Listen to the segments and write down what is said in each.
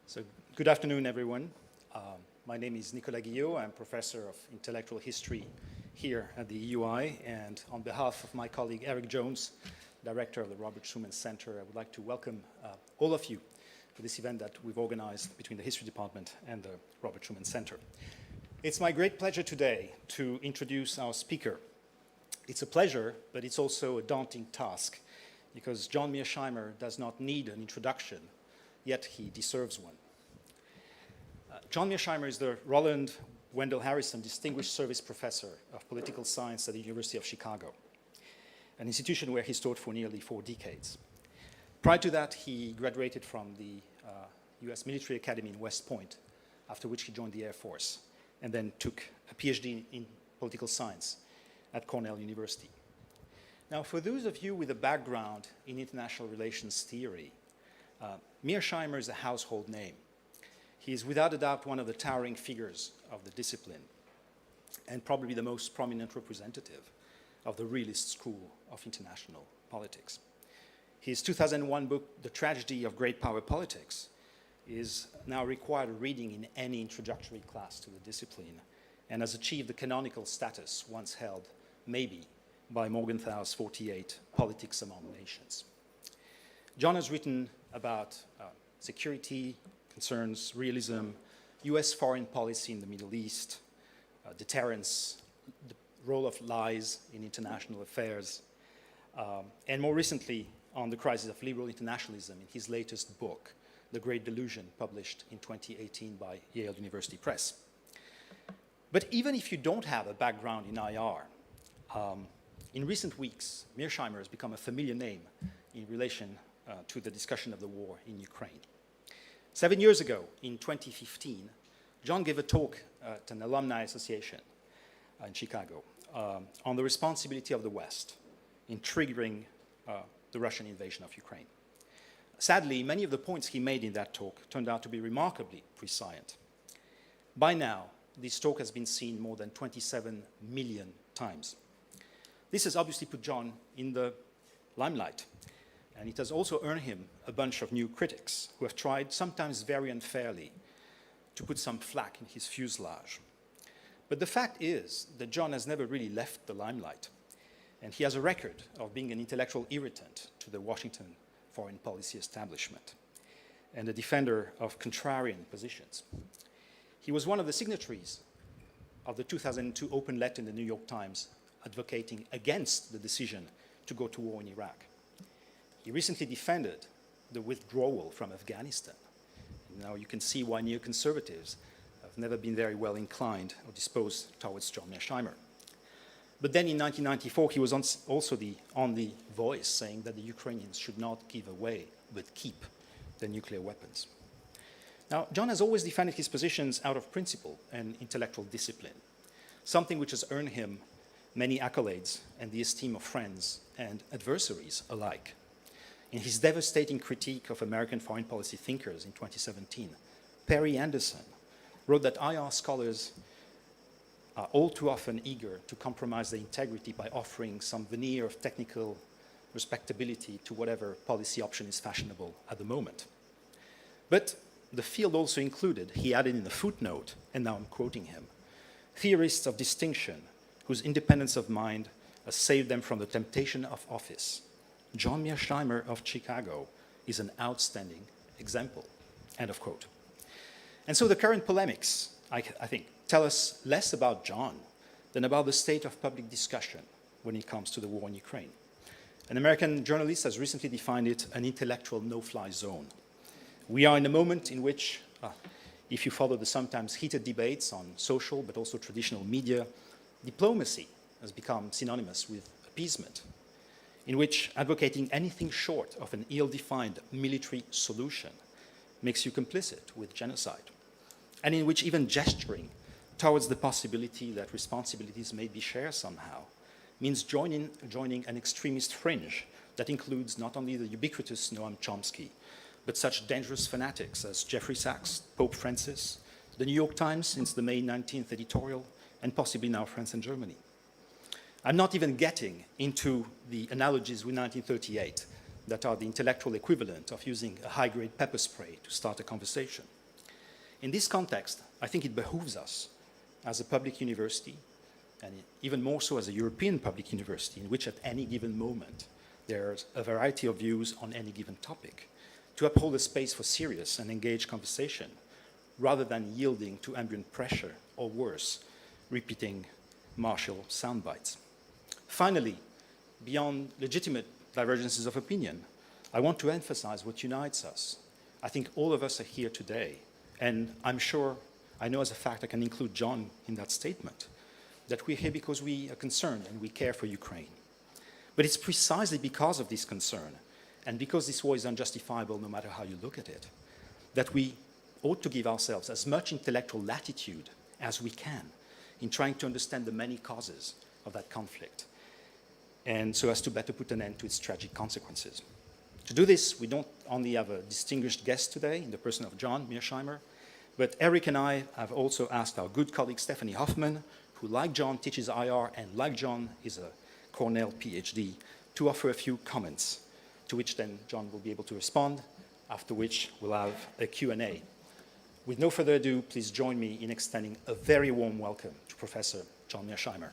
So good afternoon, everyone. My name is Nicolas Guillot. I'm professor of intellectual history here at the EUI. And on behalf of my colleague Eric Jones, director of the Robert Schuman Center, I would like to welcome all of you to this event that we've organized between the History Department and the Robert Schuman Center. It's my great pleasure today to introduce our speaker. It's a pleasure, but it's also a daunting task, because John Mearsheimer does not need an introduction, yet he deserves one. John Mearsheimer is the Roland Wendell Harrison Distinguished Service Professor of Political Science at the University of Chicago, an institution where he's taught for nearly 4 decades. Prior to that, he graduated from the US Military Academy in West Point, after which he joined the Air Force, and then took a PhD in political science at Cornell University. Now, for those of you with a background in international relations theory, Mearsheimer is a household name. He is without a doubt one of the towering figures of the discipline, and probably the most prominent representative of the realist school of international politics. His 2001 book, The Tragedy of Great Power Politics, is now required reading in any introductory class to the discipline, and has achieved the canonical status once held, maybe, by Morgenthau's 48 Politics Among Nations. John has written about security concerns, realism, US foreign policy in the Middle East, deterrence, the role of lies in international affairs, and more recently on the crisis of liberal internationalism in his latest book, The Great Delusion, published in 2018 by Yale University Press. But even if you don't have a background in IR, in recent weeks, Mearsheimer has become a familiar name in relation to the discussion of the war in Ukraine. 7 years ago, in 2015, John gave a talk at an alumni association in Chicago on the responsibility of the West in triggering the Russian invasion of Ukraine. Sadly, many of the points he made in that talk turned out to be remarkably prescient. By now, this talk has been seen more than 27 million times. This has obviously put John in the limelight, and it has also earned him a bunch of new critics who have tried, sometimes very unfairly, to put some flack in his fuselage. But the fact is that John has never really left the limelight, and he has a record of being an intellectual irritant to the Washington foreign policy establishment and a defender of contrarian positions. He was one of the signatories of the 2002 open letter in the New York Times advocating against the decision to go to war in Iraq. He recently defended the withdrawal from Afghanistan. Now you can see why neoconservatives have never been very well inclined or disposed towards John Mearsheimer. But then in 1994, he was also the only voice saying that the Ukrainians should not give away, but keep their nuclear weapons. Now, John has always defended his positions out of principle and intellectual discipline, something which has earned him many accolades and the esteem of friends and adversaries alike. In his devastating critique of American foreign policy thinkers in 2017, Perry Anderson wrote that IR scholars are all too often eager to compromise their integrity by offering some veneer of technical respectability to whatever policy option is fashionable at the moment. But the field also included, he added in a footnote, and now I'm quoting him, theorists of distinction whose independence of mind has saved them from the temptation of office. John Mearsheimer of Chicago is an outstanding example, end of quote. And so the current polemics, I think, tell us less about John than about the state of public discussion when it comes to the war in Ukraine. An American journalist has recently defined it an intellectual no-fly zone. We are in a moment in which, if you follow the sometimes heated debates on social but also traditional media, diplomacy has become synonymous with appeasement, in which advocating anything short of an ill-defined military solution makes you complicit with genocide, and in which even gesturing towards the possibility that responsibilities may be shared somehow means joining an extremist fringe that includes not only the ubiquitous Noam Chomsky, but such dangerous fanatics as Jeffrey Sachs, Pope Francis, the New York Times since the May 19th editorial, and possibly now France and Germany. I'm not even getting into the analogies with 1938 that are the intellectual equivalent of using a high-grade pepper spray to start a conversation. In this context, I think it behooves us as a public university, and even more so as a European public university, in which at any given moment there's a variety of views on any given topic, to uphold a space for serious and engaged conversation, rather than yielding to ambient pressure, or worse, repeating martial sound bites. Finally, beyond legitimate divergences of opinion, I want to emphasize what unites us. I think all of us are here today, and I'm sure, I know as a fact I can include John in that statement, that we're here because we are concerned and we care for Ukraine. But it's precisely because of this concern, and because this war is unjustifiable no matter how you look at it, that we ought to give ourselves as much intellectual latitude as we can in trying to understand the many causes of that conflict, and so as to better put an end to its tragic consequences. To do this, we don't only have a distinguished guest today in the person of John Mearsheimer, but Eric and I have also asked our good colleague Stephanie Hoffman, who, like John, teaches IR and, like John, is a Cornell PhD, to offer a few comments, to which then John will be able to respond, after which we'll have a Q&A. With no further ado, please join me in extending a very warm welcome to Professor John Mearsheimer.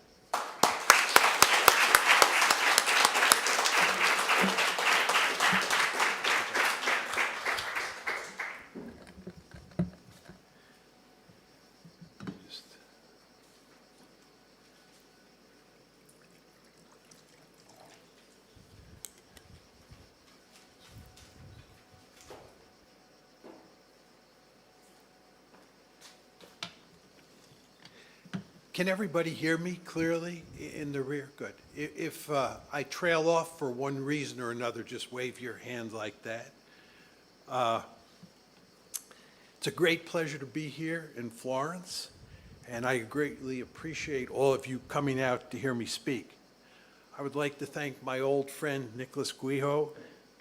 Can everybody hear me clearly in the rear? Good. If I trail off for one reason or another, just wave your hand like that. It's a great pleasure to be here in Florence, and I greatly appreciate all of you coming out to hear me speak. I would like to thank my old friend Nicholas Guijo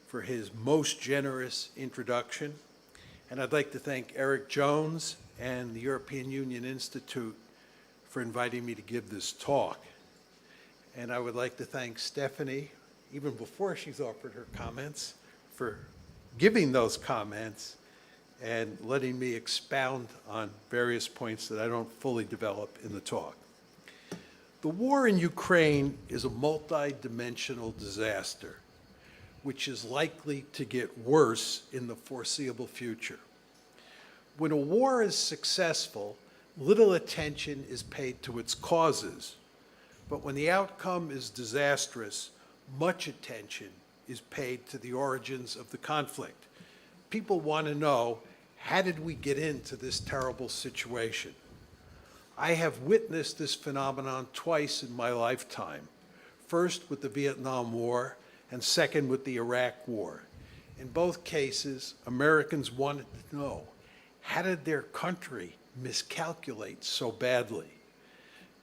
for his most generous introduction, and I'd like to thank Eric Jones and the European Union Institute for inviting me to give this talk. And I would like to thank Stephanie, even before she's offered her comments, for giving those comments and letting me expound on various points that I don't fully develop in the talk. The war in Ukraine is a multi-dimensional disaster, which is likely to get worse in the foreseeable future. When a war is successful, little attention is paid to its causes, but when the outcome is disastrous, much attention is paid to the origins of the conflict. People want to know, how did we get into this terrible situation? I have witnessed this phenomenon twice in my lifetime, first with the Vietnam War and second with the Iraq War. In both cases, Americans wanted to know, how did their country miscalculate so badly?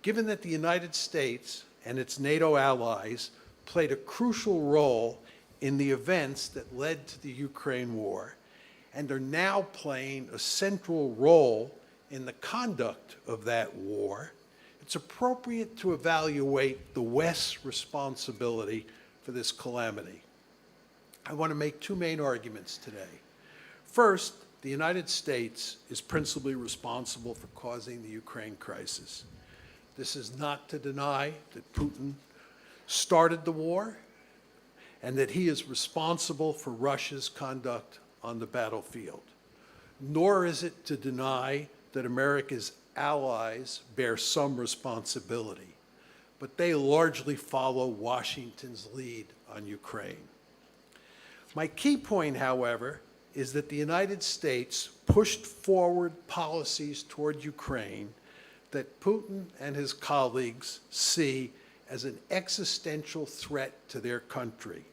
Given that the United States and its NATO allies played a crucial role in the events that led to the Ukraine war and are now playing a central role in the conduct of that war, it's appropriate to evaluate the West's responsibility for this calamity. I want to make two main arguments today. First, the United States is principally responsible for causing the Ukraine crisis. This is not to deny that Putin started the war and that he is responsible for Russia's conduct on the battlefield. Nor is it to deny that America's allies bear some responsibility, but they largely follow Washington's lead on Ukraine. My key point, however, is that the United States pushed forward policies toward Ukraine that Putin and his colleagues see as an existential threat to their country,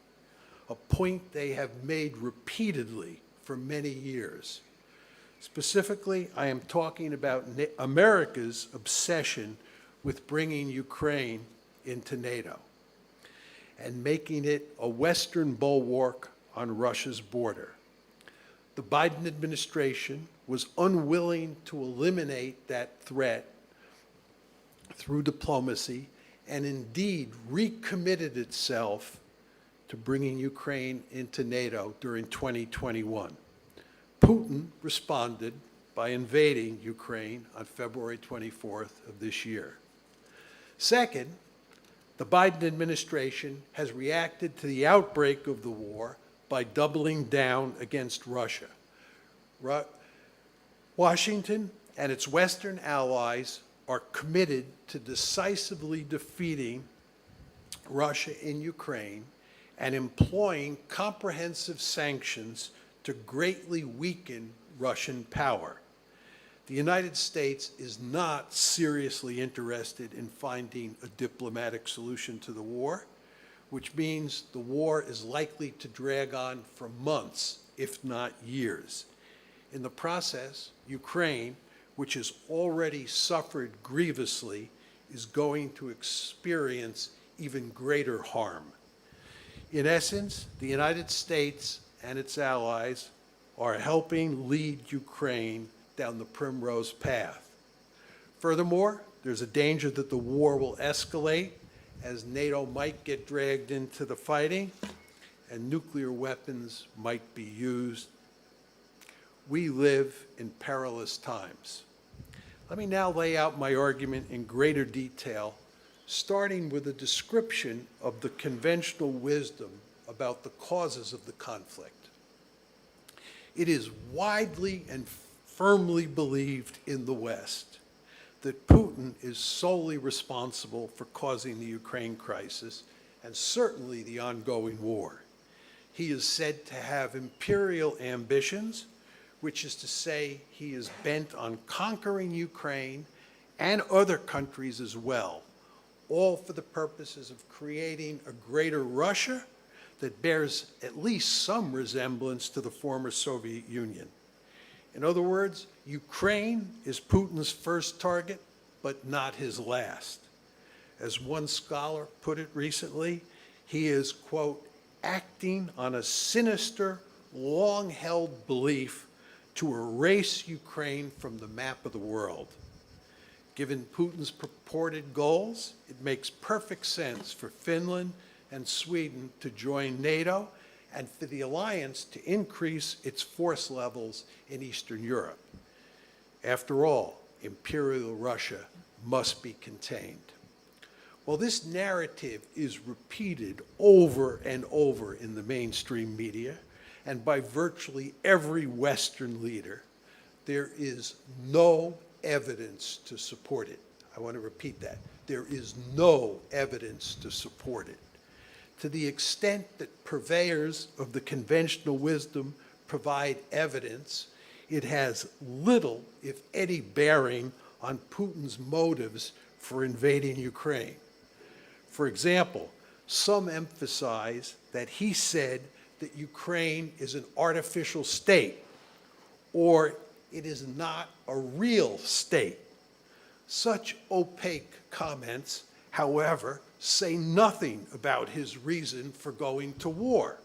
a point they have made repeatedly for many years. Specifically, I am talking about America's obsession with bringing Ukraine into NATO and making it a Western bulwark on Russia's border. The Biden administration was unwilling to eliminate that threat through diplomacy and indeed recommitted itself to bringing Ukraine into NATO during 2021. Putin responded by invading Ukraine on February 24th of this year. Second, the Biden administration has reacted to the outbreak of the war by doubling down against Russia. Washington and its Western allies are committed to decisively defeating Russia in Ukraine and employing comprehensive sanctions to greatly weaken Russian power. The United States is not seriously interested in finding a diplomatic solution to the war, which means the war is likely to drag on for months, if not years. In the process, Ukraine, which has already suffered grievously, is going to experience even greater harm. In essence, the United States and its allies are helping lead Ukraine down the primrose path. Furthermore, there's a danger that the war will escalate as NATO might get dragged into the fighting and nuclear weapons might be used. We live in perilous times. Let me now lay out my argument in greater detail, starting with a description of the conventional wisdom about the causes of the conflict. It is widely and firmly believed in the West that Putin is solely responsible for causing the Ukraine crisis and certainly the ongoing war. He is said to have imperial ambitions, which is to say he is bent on conquering Ukraine and other countries as well, all for the purposes of creating a greater Russia that bears at least some resemblance to the former Soviet Union. In other words, Ukraine is Putin's first target, but not his last. As one scholar put it recently, he is, quote, acting on a sinister, long-held belief to erase Ukraine from the map of the world. Given Putin's purported goals, it makes perfect sense for Finland and Sweden to join NATO and for the alliance to increase its force levels in Eastern Europe. After all, Imperial Russia must be contained. Well, this narrative is repeated over and over in the mainstream media and by virtually every Western leader. There is no evidence to support it. I want to repeat that. There is no evidence to support it. To the extent that purveyors of the conventional wisdom provide evidence, it has little, if any, bearing on Putin's motives for invading Ukraine. For example, some emphasize that he said that Ukraine is an artificial state, or it is not a real state. Such opaque comments, however, say nothing about his reason for going to war.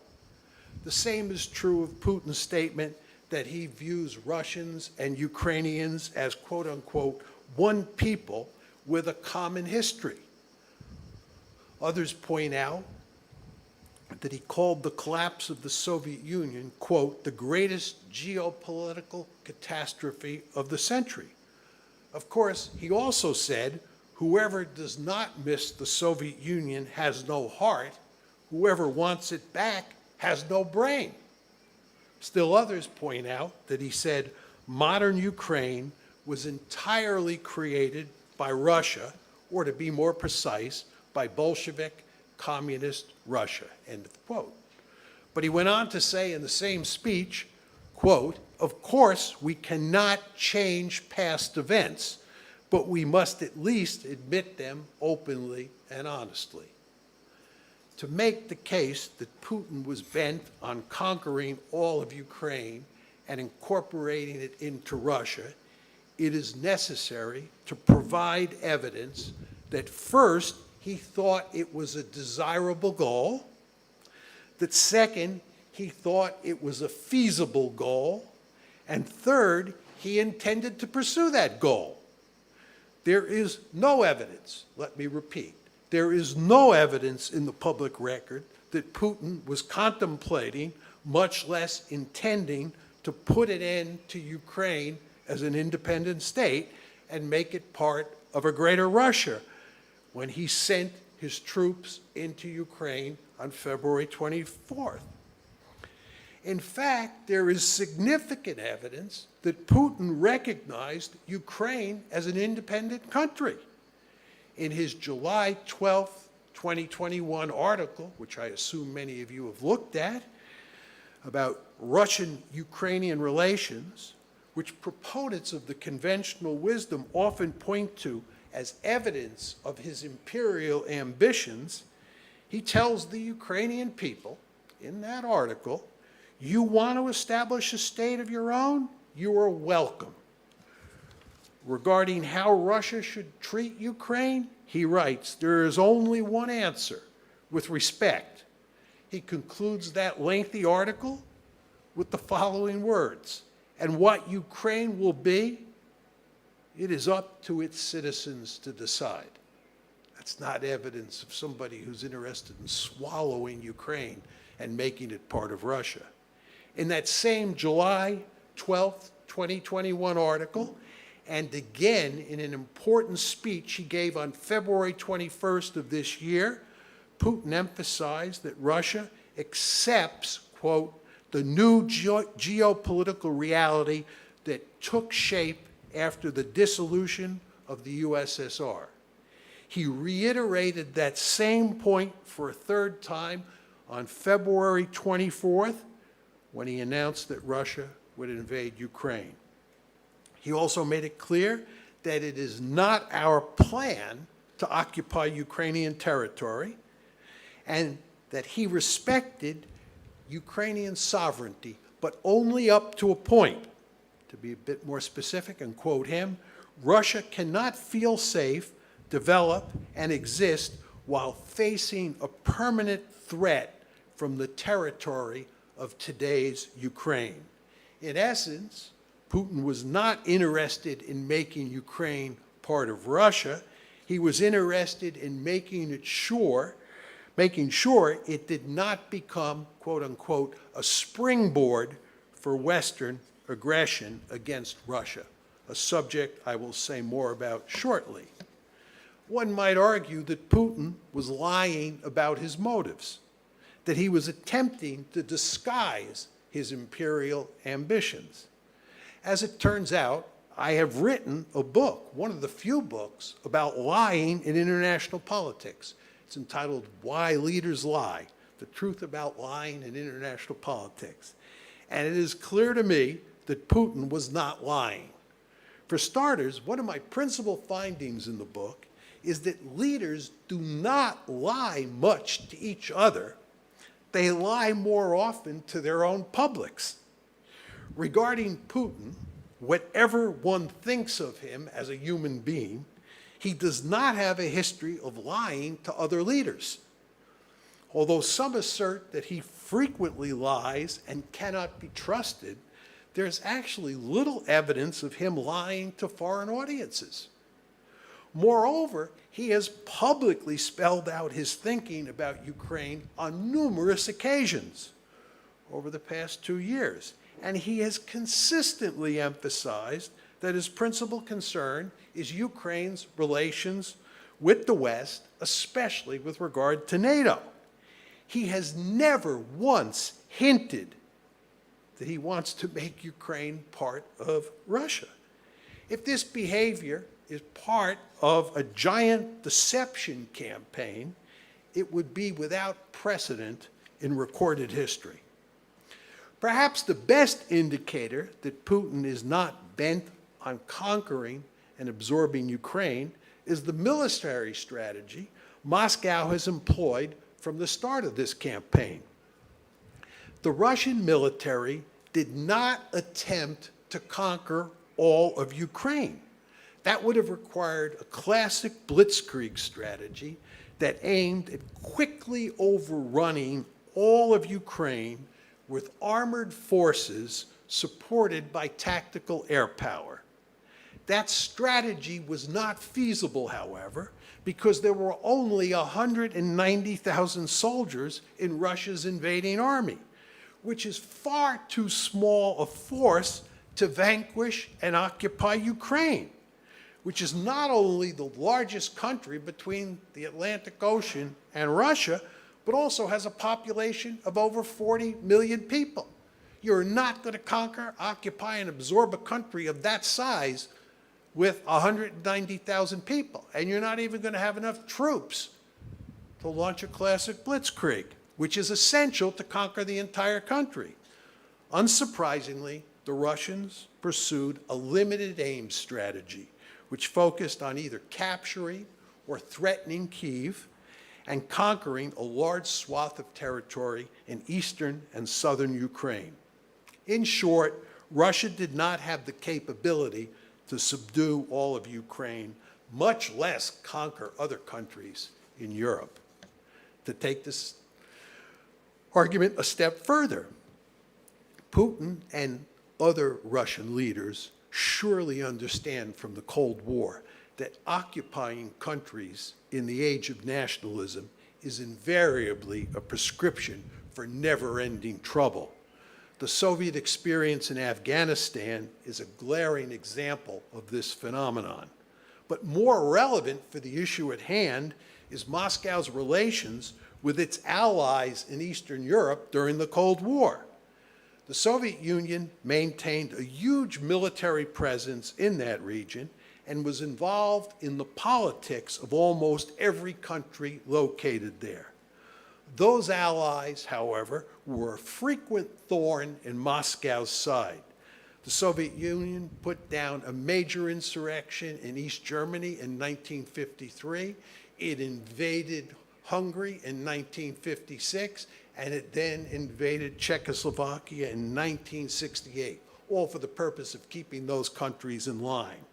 The same is true of Putin's statement that he views Russians and Ukrainians as, quote unquote, one people with a common history. Others point out that he called the collapse of the Soviet Union, quote, the greatest geopolitical catastrophe of the century. Of course, he also said, whoever does not miss the Soviet Union has no heart. Whoever wants it back has no brain. Still others point out that he said modern Ukraine was entirely created by Russia, or to be more precise, by Bolshevik communist Russia, end of quote. But he went on to say in the same speech, quote, of course, we cannot change past events, but we must at least admit them openly and honestly. To make the case that Putin was bent on conquering all of Ukraine and incorporating it into Russia, it is necessary to provide evidence that first, he thought it was a desirable goal, that second, he thought it was a feasible goal, and third, he intended to pursue that goal. There is no evidence, let me repeat, there is no evidence in the public record that Putin was contemplating, much less intending, to put an end to Ukraine as an independent state and make it part of a greater Russia when he sent his troops into Ukraine on February 24th. In fact, there is significant evidence that Putin recognized Ukraine as an independent country. In his July 12, 2021 article, which I assume many of you have looked at, about Russian-Ukrainian relations, which proponents of the conventional wisdom often point to as evidence of his imperial ambitions, he tells the Ukrainian people in that article, "You want to establish a state of your own? You are welcome." Regarding how Russia should treat Ukraine, he writes, "There is only one answer, with respect." He concludes that lengthy article with the following words, "And what Ukraine will be, it is up to its citizens to decide." That's not evidence of somebody who's interested in swallowing Ukraine and making it part of Russia. In that same July 12th, 2021 article, and again in an important speech he gave on February 21st of this year, Putin emphasized that Russia accepts, quote, "the new geopolitical reality that took shape after the dissolution of the USSR. He reiterated that same point for a third time on February 24th when he announced that Russia would invade Ukraine. He also made it clear that it is not our plan to occupy Ukrainian territory and that he respected Ukrainian sovereignty, but only up to a point. To be a bit more specific and quote him, "Russia cannot feel safe, develop, and exist while facing a permanent threat from the territory of today's Ukraine." In essence, Putin was not interested in making Ukraine part of Russia. He was interested in making sure it did not become, quote unquote, a springboard for Western aggression against Russia, a subject I will say more about shortly. One might argue that Putin was lying about his motives, that he was attempting to disguise his imperial ambitions. As it turns out, I have written a book, one of the few books, about lying in international politics. It's entitled "Why Leaders Lie: The Truth About Lying in International Politics." And it is clear to me that Putin was not lying. For starters, one of my principal findings in the book is that leaders do not lie much to each other. They lie more often to their own publics. Regarding Putin, whatever one thinks of him as a human being, he does not have a history of lying to other leaders. Although some assert that he frequently lies and cannot be trusted, there's actually little evidence of him lying to foreign audiences. Moreover, he has publicly spelled out his thinking about Ukraine on numerous occasions over the past 2 years, and he has consistently emphasized that his principal concern is Ukraine's relations with the West, especially with regard to NATO. He has never once hinted that he wants to make Ukraine part of Russia. If this behavior is part of a giant deception campaign, it would be without precedent in recorded history. Perhaps the best indicator that Putin is not bent on conquering and absorbing Ukraine is the military strategy Moscow has employed from the start of this campaign. The Russian military did not attempt to conquer all of Ukraine. That would have required a classic blitzkrieg strategy that aimed at quickly overrunning all of Ukraine with armored forces supported by tactical air power. That strategy was not feasible, however, because there were only 190,000 soldiers in Russia's invading army, which is far too small a force to vanquish and occupy Ukraine, which is not only the largest country between the Atlantic Ocean and Russia, but also has a population of over 40 million people. You're not going to conquer, occupy, and absorb a country of that size with 190,000 people. And you're not even going to have enough troops to launch a classic blitzkrieg, which is essential to conquer the entire country. Unsurprisingly, the Russians pursued a limited aim strategy, which focused on either capturing or threatening Kyiv and conquering a large swath of territory in eastern and southern Ukraine. In short, Russia did not have the capability to subdue all of Ukraine, much less conquer other countries in Europe. To take this argument a step further, Putin and other Russian leaders surely understand from the Cold War that occupying countries in the age of nationalism is invariably a prescription for never-ending trouble. The Soviet experience in Afghanistan is a glaring example of this phenomenon. But more relevant for the issue at hand is Moscow's relations with its allies in Eastern Europe during the Cold War. The Soviet Union maintained a huge military presence in that region and was involved in the politics of almost every country located there. Those allies, however, were a frequent thorn in Moscow's side. The Soviet Union put down a major insurrection in East Germany in 1953. It invaded Hungary in 1956, and it then invaded Czechoslovakia in 1968, all for the purpose of keeping those countries in line.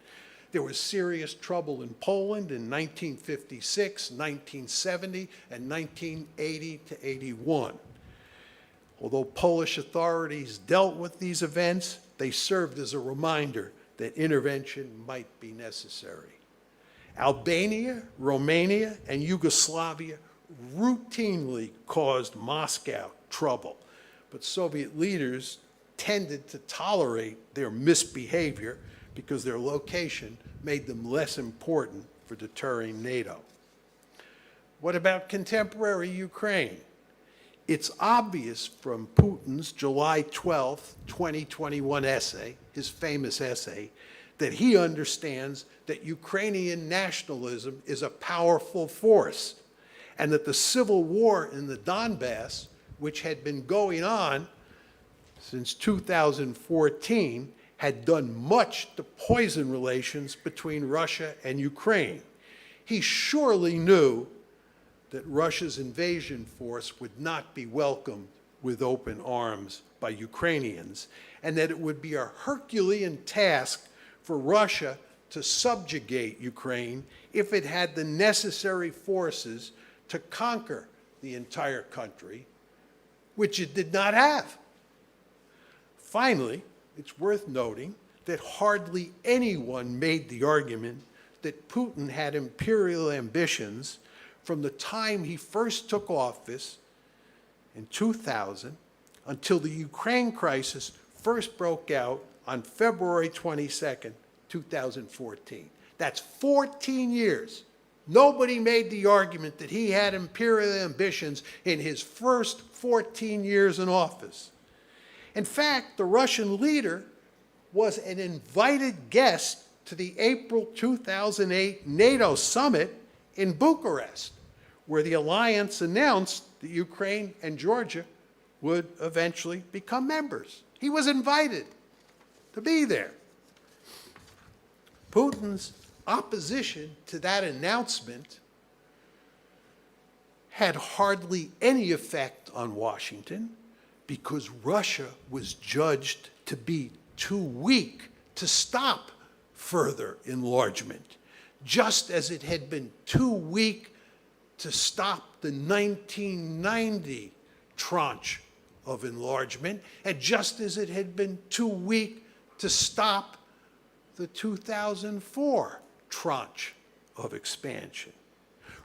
There was serious trouble in Poland in 1956, 1970, and 1980 to 81. Although Polish authorities dealt with these events, they served as a reminder that intervention might be necessary. Albania, Romania, and Yugoslavia routinely caused Moscow trouble, but Soviet leaders tended to tolerate their misbehavior because their location made them less important for deterring NATO. What about contemporary Ukraine? It's obvious from Putin's July 12, 2021 essay, his famous essay, that he understands that Ukrainian nationalism is a powerful force, and that the civil war in the Donbass, which had been going on since 2014, had done much to poison relations between Russia and Ukraine. He surely knew that Russia's invasion force would not be welcomed with open arms by Ukrainians, and that it would be a Herculean task for Russia to subjugate Ukraine if it had the necessary forces to conquer the entire country, which it did not have. Finally, it's worth noting that hardly anyone made the argument that Putin had imperial ambitions from the time he first took office in 2000 until the Ukraine crisis first broke out on February 22nd, 2014. That's 14 years. Nobody made the argument that he had imperial ambitions in his first 14 years in office. In fact, the Russian leader was an invited guest to the April 2008 NATO summit in Bucharest, where the alliance announced that Ukraine and Georgia would eventually become members. He was invited to be there. Putin's opposition to that announcement had hardly any effect on Washington because Russia was judged to be too weak to stop further enlargement, just as it had been too weak to stop the 1990 tranche of enlargement, and just as it had been too weak to stop the 2004 tranche of expansion.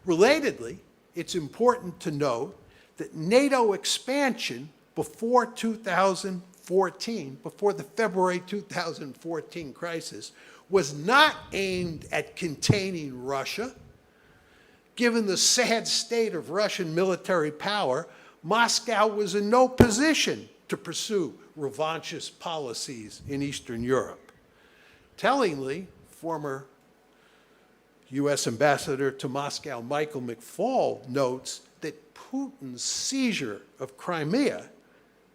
Relatedly, it's important to note that NATO expansion before 2004 2014, before the February 2014 crisis, was not aimed at containing Russia. Given the sad state of Russian military power, Moscow was in no position to pursue revanchist policies in Eastern Europe. Tellingly, former U.S. Ambassador to Moscow Michael McFaul notes that Putin's seizure of Crimea,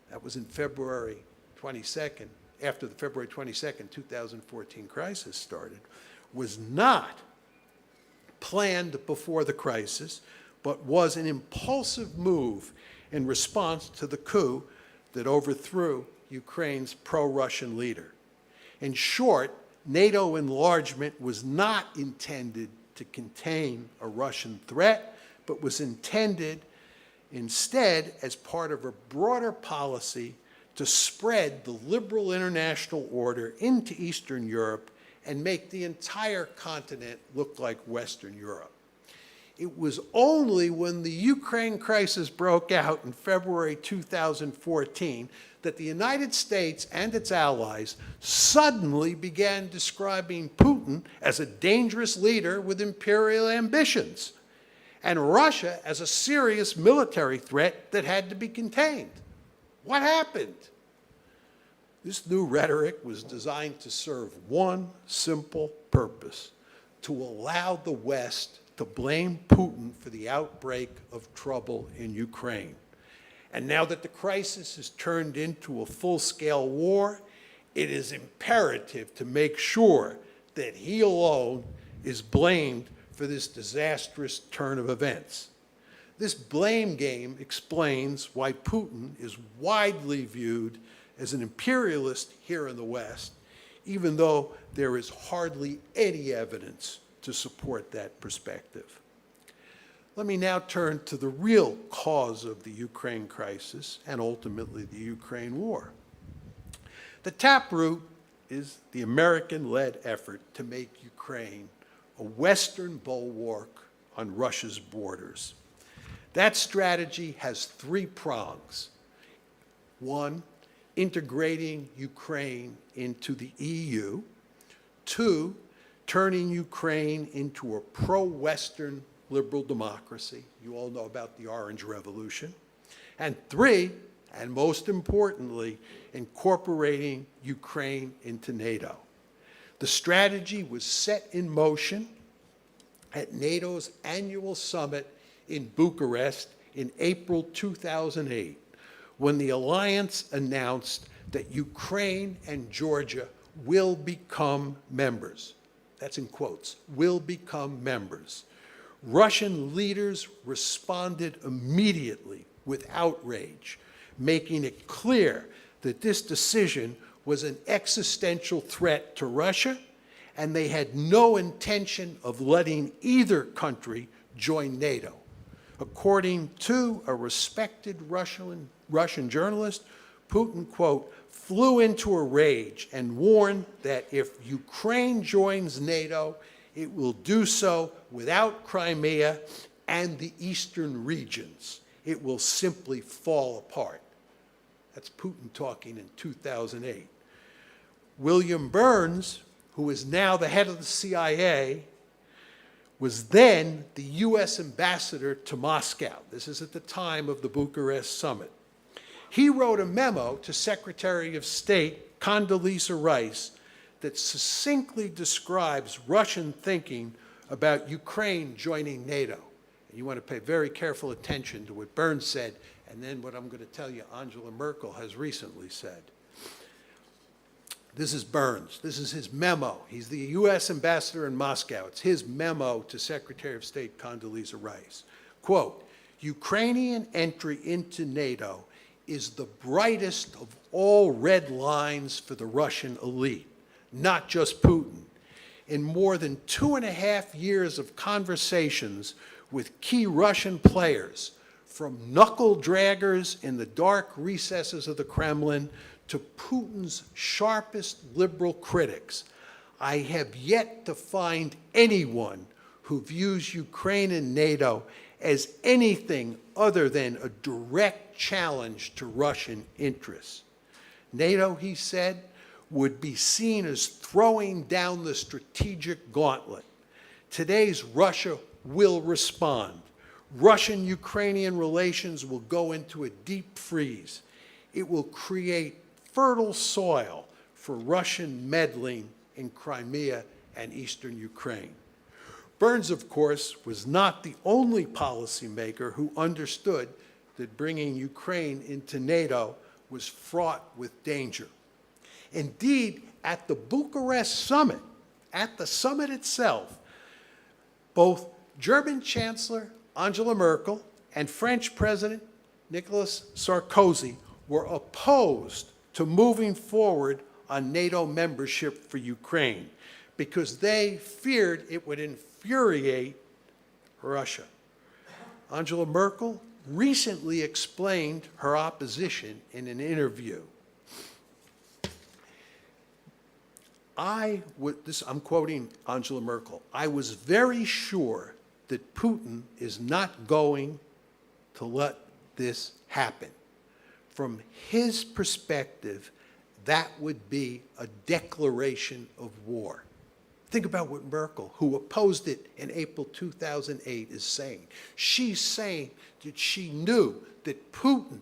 that was in February 22nd, after the February 22nd, 2014 crisis started, was not planned before the crisis, but was an impulsive move in response to the coup that overthrew Ukraine's pro-Russian leader. In short, NATO enlargement was not intended to contain a Russian threat, but was intended instead as part of a broader policy to spread the liberal international order into Eastern Europe and make the entire continent look like Western Europe. It was only when the Ukraine crisis broke out in February 2014 that the United States and its allies suddenly began describing Putin as a dangerous leader with imperial ambitions, and Russia as a serious military threat that had to be contained. What happened? This new rhetoric was designed to serve one simple purpose: to allow the West to blame Putin for the outbreak of trouble in Ukraine. And now that the crisis has turned into a full-scale war, it is imperative to make sure that he alone is blamed for this disastrous turn of events. This blame game explains why Putin is widely viewed as an imperialist here in the West, even though there is hardly any evidence to support that perspective. Let me now turn to the real cause of the Ukraine crisis and ultimately the Ukraine war. The taproot is the American-led effort to make Ukraine a Western bulwark on Russia's borders. That strategy has three prongs. One, integrating Ukraine into the EU. Two, turning Ukraine into a pro-Western liberal democracy. You all know about the Orange Revolution. And three, and most importantly, incorporating Ukraine into NATO. The strategy was set in motion at NATO's annual summit in Bucharest in April 2008, when the alliance announced that Ukraine and Georgia will become members. That's in quotes, will become members. Russian leaders responded immediately with outrage, making it clear that this decision was an existential threat to Russia, and they had no intention of letting either country join NATO. According to a respected Russian journalist, Putin, quote, flew into a rage and warned that if Ukraine joins NATO, it will do so without Crimea and the eastern regions. It will simply fall apart. That's Putin talking in 2008. William Burns, who is now the head of the CIA, was then the U.S. ambassador to Moscow. This is at the time of the Bucharest summit. He wrote a memo to Secretary of State Condoleezza Rice that succinctly describes Russian thinking about Ukraine joining NATO. And you want to pay very careful attention to what Burns said, and then what I'm going to tell you Angela Merkel has recently said. This is Burns. This is his memo. He's the U.S. ambassador in Moscow. It's his memo to Secretary of State Condoleezza Rice. Quote, Ukrainian entry into NATO is the brightest of all red lines for the Russian elite, not just Putin. In more than 2.5 years of conversations with key Russian players, from knuckle draggers in the dark recesses of the Kremlin to Putin's sharpest liberal critics, I have yet to find anyone who views Ukraine and NATO as anything other than a direct challenge to Russian interests. NATO, he said, would be seen as throwing down the strategic gauntlet. Today's Russia will respond. Russian-Ukrainian relations will go into a deep freeze. It will create fertile soil for Russian meddling in Crimea and eastern Ukraine. Burns, of course, was not the only policymaker who understood that bringing Ukraine into NATO was fraught with danger. Indeed, at the Bucharest summit, at the summit itself, both German Chancellor Angela Merkel and French President Nicolas Sarkozy were opposed to moving forward on NATO membership for Ukraine because they feared it would infuriate Russia. Angela Merkel recently explained her opposition in an interview. I'm quoting Angela Merkel, "I was very sure that Putin is not going to let this happen. From his perspective, that would be a declaration of war." Think about what Merkel, who opposed it in April 2008, is saying. She's saying that she knew that Putin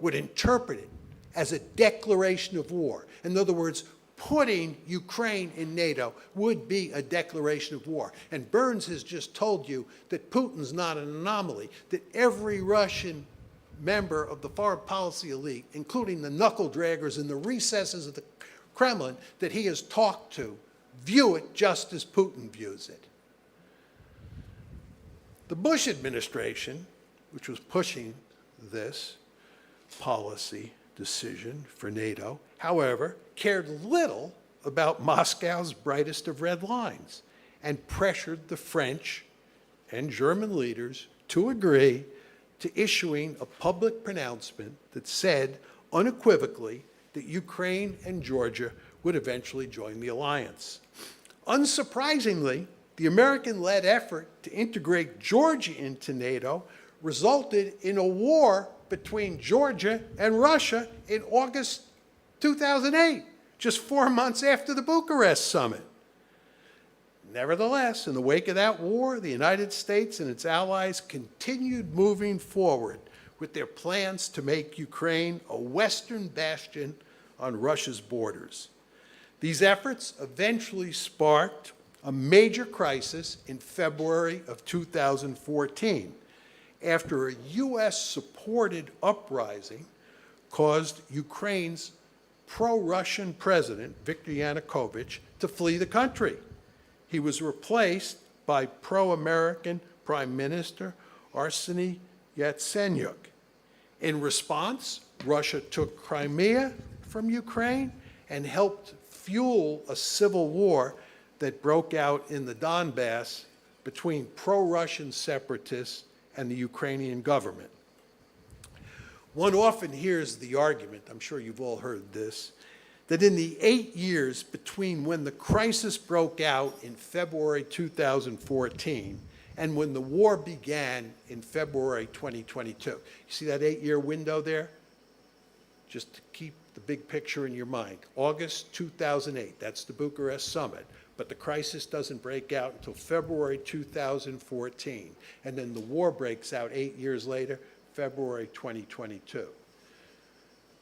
would interpret it as a declaration of war. In other words, putting Ukraine in NATO would be a declaration of war. And Burns has just told you that Putin's not an anomaly, that every Russian member of the foreign policy elite, including the knuckle draggers in the recesses of the Kremlin that he has talked to, view it just as Putin views it. The Bush administration, which was pushing this policy decision for NATO, however, cared little about Moscow's brightest of red lines and pressured the French and German leaders to agree to issuing a public pronouncement that said unequivocally that Ukraine and Georgia would eventually join the alliance. Unsurprisingly, the American-led effort to integrate Georgia into NATO resulted in a war between Georgia and Russia in August 2008, just 4 months after the Bucharest summit. Nevertheless, in the wake of that war, the United States and its allies continued moving forward with their plans to make Ukraine a Western bastion on Russia's borders. These efforts eventually sparked a major crisis in February of 2014, after a US-supported uprising caused Ukraine's pro-Russian president, Viktor Yanukovych, to flee the country. He was replaced by pro-American Prime Minister Arseniy Yatsenyuk. In response, Russia took Crimea from Ukraine and helped fuel a civil war that broke out in the Donbass between pro-Russian separatists and the Ukrainian government. One often hears the argument, I'm sure you've all heard this, that in the 8 years between when the crisis broke out in February 2014 and when the war began in February 2022. You see that 8-year window there? Just to keep the big picture in your mind. August 2008, that's the Bucharest summit, but the crisis doesn't break out until February 2014. And then the war breaks out 8 years later, February 2022.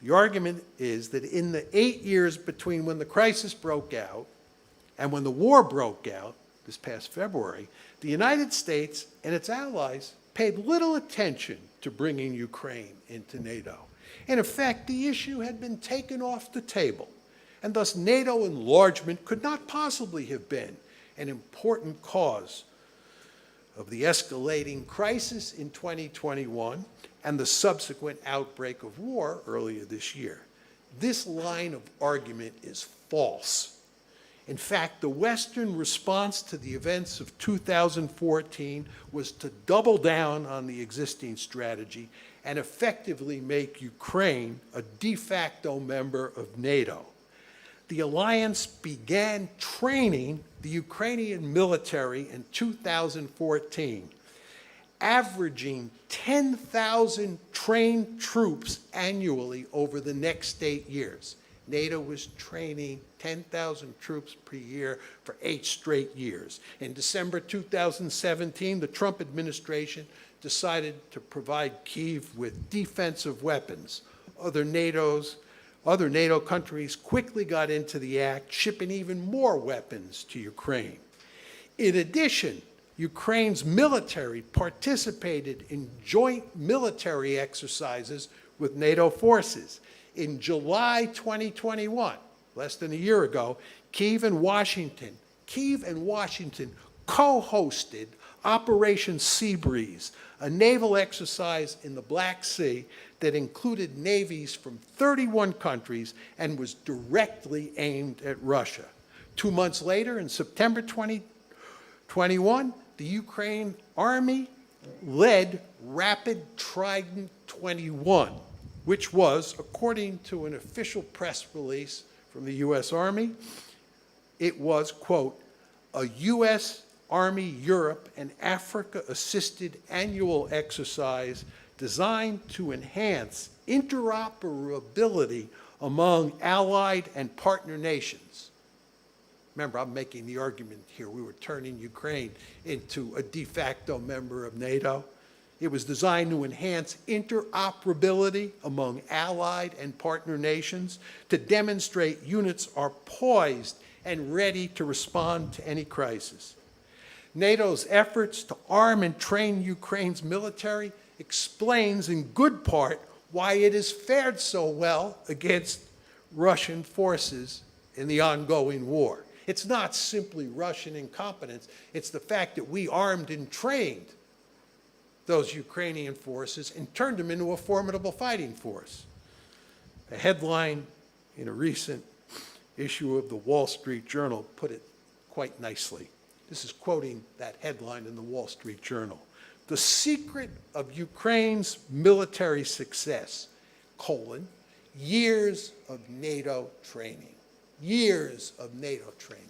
The argument is that in the 8 years between when the crisis broke out and when the war broke out, this past February, the United States and its allies paid little attention to bringing Ukraine into NATO. In effect, the issue had been taken off the table, and thus NATO enlargement could not possibly have been an important cause of the escalating crisis in 2021 and the subsequent outbreak of war earlier this year. This line of argument is false. In fact, the Western response to the events of 2014 was to double down on the existing strategy and effectively make Ukraine a de facto member of NATO. The alliance began training the Ukrainian military in 2014, averaging 10,000 train troops annually over the next 8 years. NATO was training 10,000 troops per year for 8 straight years. In December 2017, the Trump administration decided to provide Kyiv with defensive weapons. Other NATO countries quickly got into the act, shipping even more weapons to Ukraine. In addition, Ukraine's military participated in joint military exercises with NATO forces. In July 2021, less than a year ago, Kyiv and Washington co-hosted Operation Seabreeze, a naval exercise in the Black Sea that included navies from 31 countries and was directly aimed at Russia. 2 months later, in September 2021, the Ukraine Army led Rapid Trident 21, which was, according to an official press release from the U.S. Army, it was, quote, a U.S. Army Europe and Africa-assisted annual exercise designed to enhance interoperability among allied and partner nations. Remember, I'm making the argument here we were turning Ukraine into a de facto member of NATO. It was designed to enhance interoperability among allied and partner nations to demonstrate units are poised and ready to respond to any crisis. NATO's efforts to arm and train Ukraine's military explains in good part why it has fared so well against Russian forces in the ongoing war. It's not simply Russian incompetence, it's the fact that we armed and trained those Ukrainian forces and turned them into a formidable fighting force. A headline in a recent issue of the Wall Street Journal put it quite nicely. This is quoting that headline in the Wall Street Journal. The secret of Ukraine's military success, years of NATO training. Years of NATO training.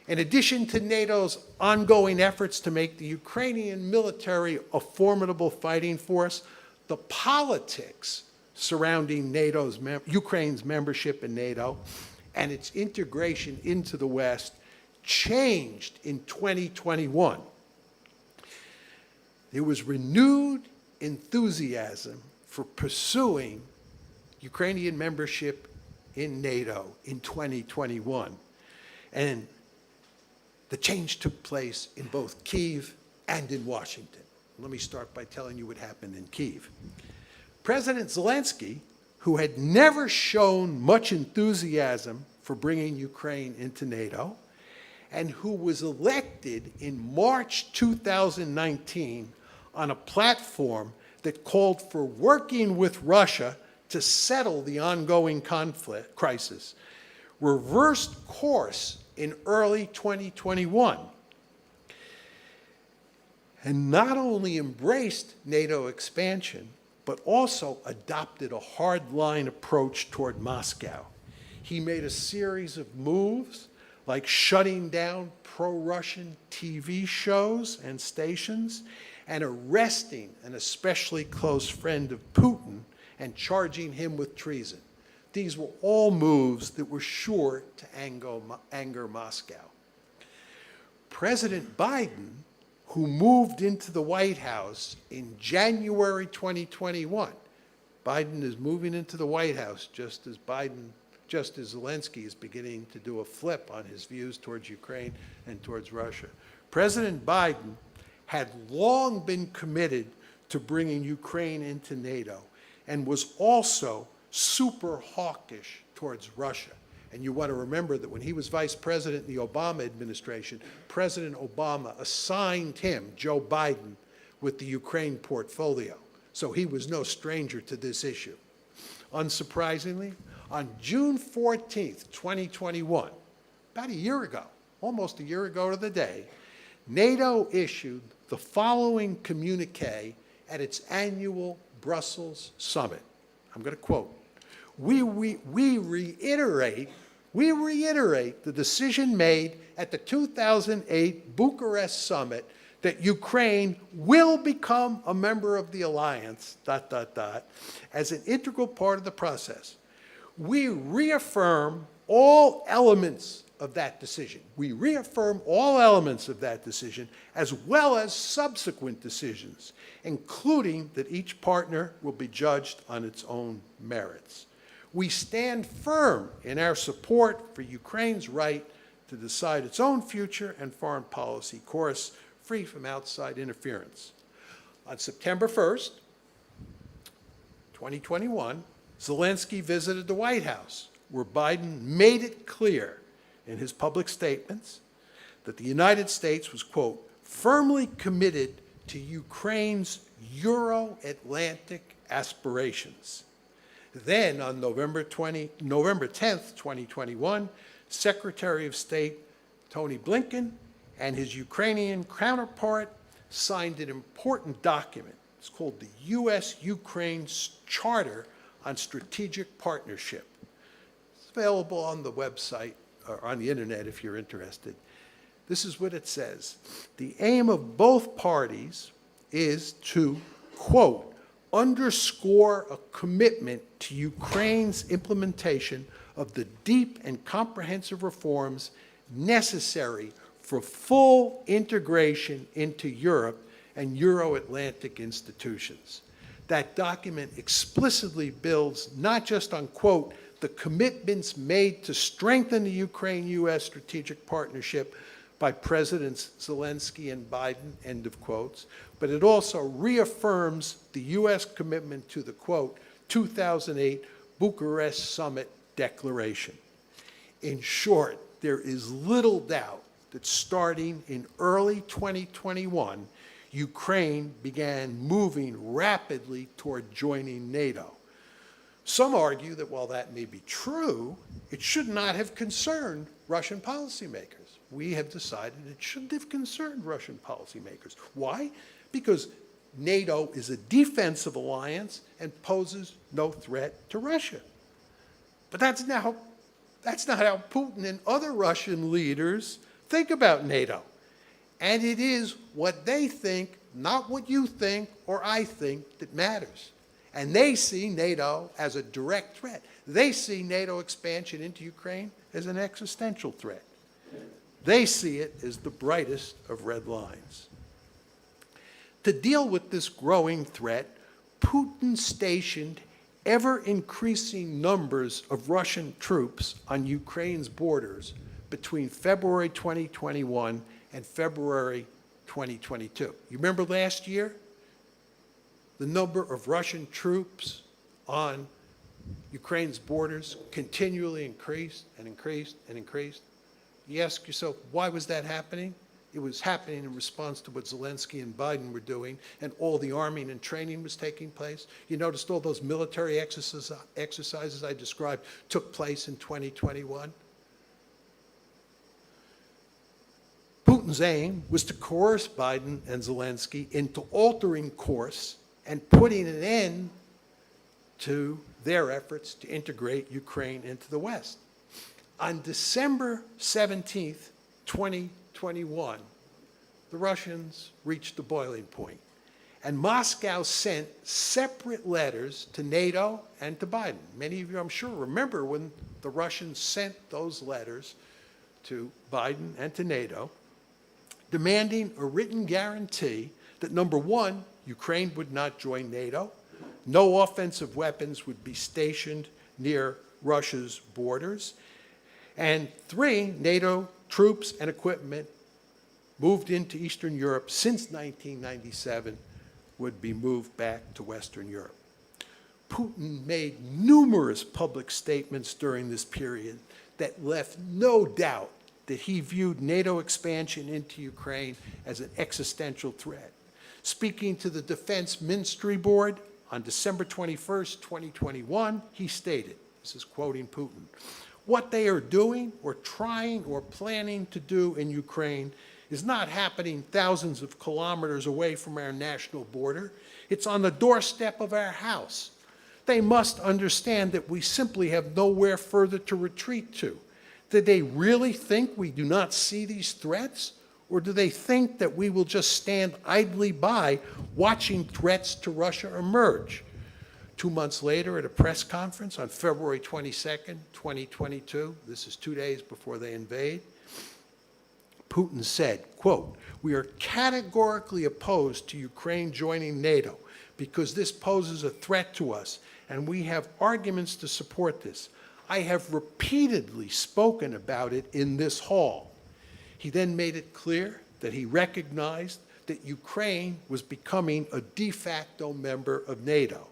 In addition to NATO's ongoing efforts to make the Ukrainian military a fighting force, the politics surrounding Ukraine's membership in NATO and its integration into the West changed in 2021. There was renewed enthusiasm for pursuing Ukrainian membership in NATO in 2021. And the change took place in both Kyiv and in Washington. Let me start by telling you what happened in Kyiv. President Zelensky, who had never shown much enthusiasm for bringing Ukraine into NATO, and who was elected in March 2019 on a platform that called for working with Russia to settle the ongoing crisis, reversed course in early 2021 and not only embraced NATO expansion, but also adopted a hardline approach toward Moscow. He made a series of moves like shutting down pro-Russian TV shows and stations and arresting an especially close friend of Putin and charging him with treason. These were all moves that were sure to anger Moscow. President Biden, who moved into the White House in January 2021, Biden is moving into the White House just as Zelensky is beginning to do a flip on his views towards Ukraine and towards Russia. President Biden had long been committed to bringing Ukraine into NATO and was also super hawkish towards Russia. And you want to remember that when he was vice president in the Obama administration, President Obama assigned him, Joe Biden, with the Ukraine portfolio. So he was no stranger to this issue. Unsurprisingly, on June 14th, 2021, about a year ago, almost a year ago to the day, NATO issued the following communique at its annual Brussels summit. I'm going to quote, we reiterate the decision made at the 2008 Bucharest summit that Ukraine will become a member of the alliance, ... as an integral part of the process. We reaffirm all elements of that decision. We reaffirm all elements of that decision, as well as subsequent decisions, including that each partner will be judged on its own merits. We stand firm in our support for Ukraine's right to decide its own future and foreign policy course, free from outside interference. On September 1st, 2021, Zelensky visited the White House, where Biden made it clear in his public statements that the United States was, quote, firmly committed to Ukraine's Euro-Atlantic aspirations. Then, on November 10th, 2021, Secretary of State Tony Blinken and his Ukrainian counterpart signed an important document. It's called the U.S.-Ukraine Charter on Strategic Partnership. It's available on the website or on the internet if you're interested. This is what it says. The aim of both parties is to, quote, underscore a commitment to Ukraine's implementation of the deep and comprehensive reforms necessary for full integration into Europe and Euro-Atlantic institutions. That document explicitly builds not just on, quote, the commitments made to strengthen the Ukraine-U.S. strategic partnership by Presidents Zelensky and Biden, end of quotes, but it also reaffirms the U.S. commitment to the, quote, 2008 Bucharest Summit Declaration. In short, there is little doubt that starting in early 2021, Ukraine began moving rapidly toward joining NATO. Some argue that while that may be true, it should not have concerned Russian policymakers. We have decided it shouldn't have concerned Russian policymakers. Why? Because NATO is a defensive alliance and poses no threat to Russia. But that's not how Putin and other Russian leaders think about NATO. And it is what they think, not what you think or I think, that matters. And they see NATO as a direct threat. They see NATO expansion into Ukraine as an existential threat. They see it as the brightest of red lines. To deal with this growing threat, Putin stationed ever-increasing numbers of Russian troops on Ukraine's borders between February 2021 and February 2022. You remember last year? The number of Russian troops on Ukraine's borders continually increased and increased and increased. You ask yourself, why was that happening? It was happening in response to what Zelensky and Biden were doing, and all the arming and training was taking place. You noticed all those military exercises I described took place in 2021. Putin's aim was to coerce Biden and Zelensky into altering course and putting an end to their efforts to integrate Ukraine into the West. On December 17th, 2021, the Russians reached the boiling point, and Moscow sent separate letters to NATO and to Biden. Many of you, I'm sure, remember when the Russians sent those letters to Biden and to NATO, demanding a written guarantee that, number one, Ukraine would not join NATO, no offensive weapons would be stationed near Russia's borders, and three, NATO troops and equipment moved into Eastern Europe since 1997 would be moved back to Western Europe. Putin made numerous public statements during this period that left no doubt that he viewed NATO expansion into Ukraine as an existential threat. Speaking to the Defense Ministry Board on December 21st, 2021, he stated, this is quoting Putin, "What they are doing or trying or planning to do in Ukraine is not happening thousands of kilometers away from our national border. It's on the doorstep of our house. They must understand that we simply have nowhere further to retreat to. Do they really think we do not see these threats? Or do they think that we will just stand idly by watching threats to Russia emerge? 2 months later, at a press conference on February 22nd, 2022, this is 2 days before they invade, Putin said, quote, "We are categorically opposed to Ukraine joining NATO because this poses a threat to us, and we have arguments to support this. I have repeatedly spoken about it in this hall." He then made it clear that he recognized that Ukraine was becoming a de facto member of NATO.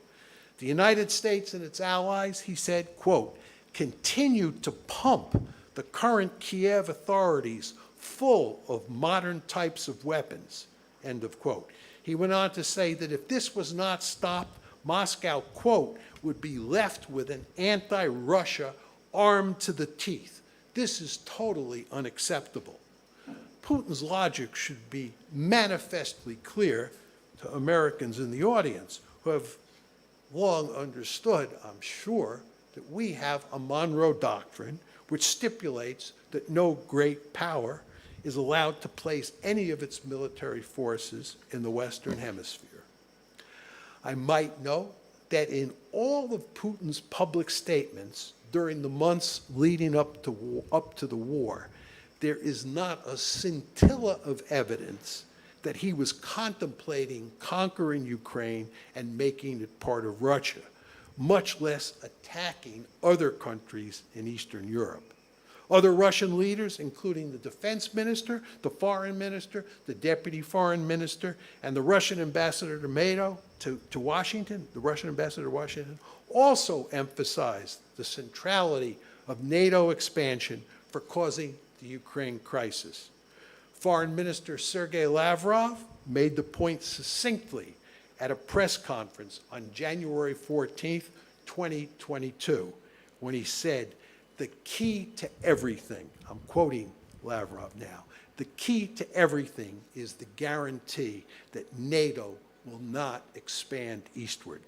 The United States and its allies, he said, quote, "continue to pump the current Kiev authorities full of modern types of weapons," end of quote. He went on to say that if this was not stopped, Moscow, quote, "would be left with an anti-Russia armed to the teeth." This is totally unacceptable. Putin's logic should be manifestly clear to Americans in the audience who have long understood, I'm sure, that we have a Monroe Doctrine which stipulates that no great power is allowed to place any of its military forces in the Western Hemisphere. I might note that in all of Putin's public statements during the months leading up to the war, there is not a scintilla of evidence that he was contemplating conquering Ukraine and making it part of Russia, much less attacking other countries in Eastern Europe. Other Russian leaders, including the defense minister, the foreign minister, the deputy foreign minister, and the Russian ambassador to Washington, the Russian ambassador to Washington, also emphasized the centrality of NATO expansion for causing the Ukraine crisis. Foreign Minister Sergei Lavrov made the point succinctly at a press conference on January 14th, 2022, when he said, "The key to everything," I'm quoting Lavrov now, "the key to everything is the guarantee that NATO will not expand eastward."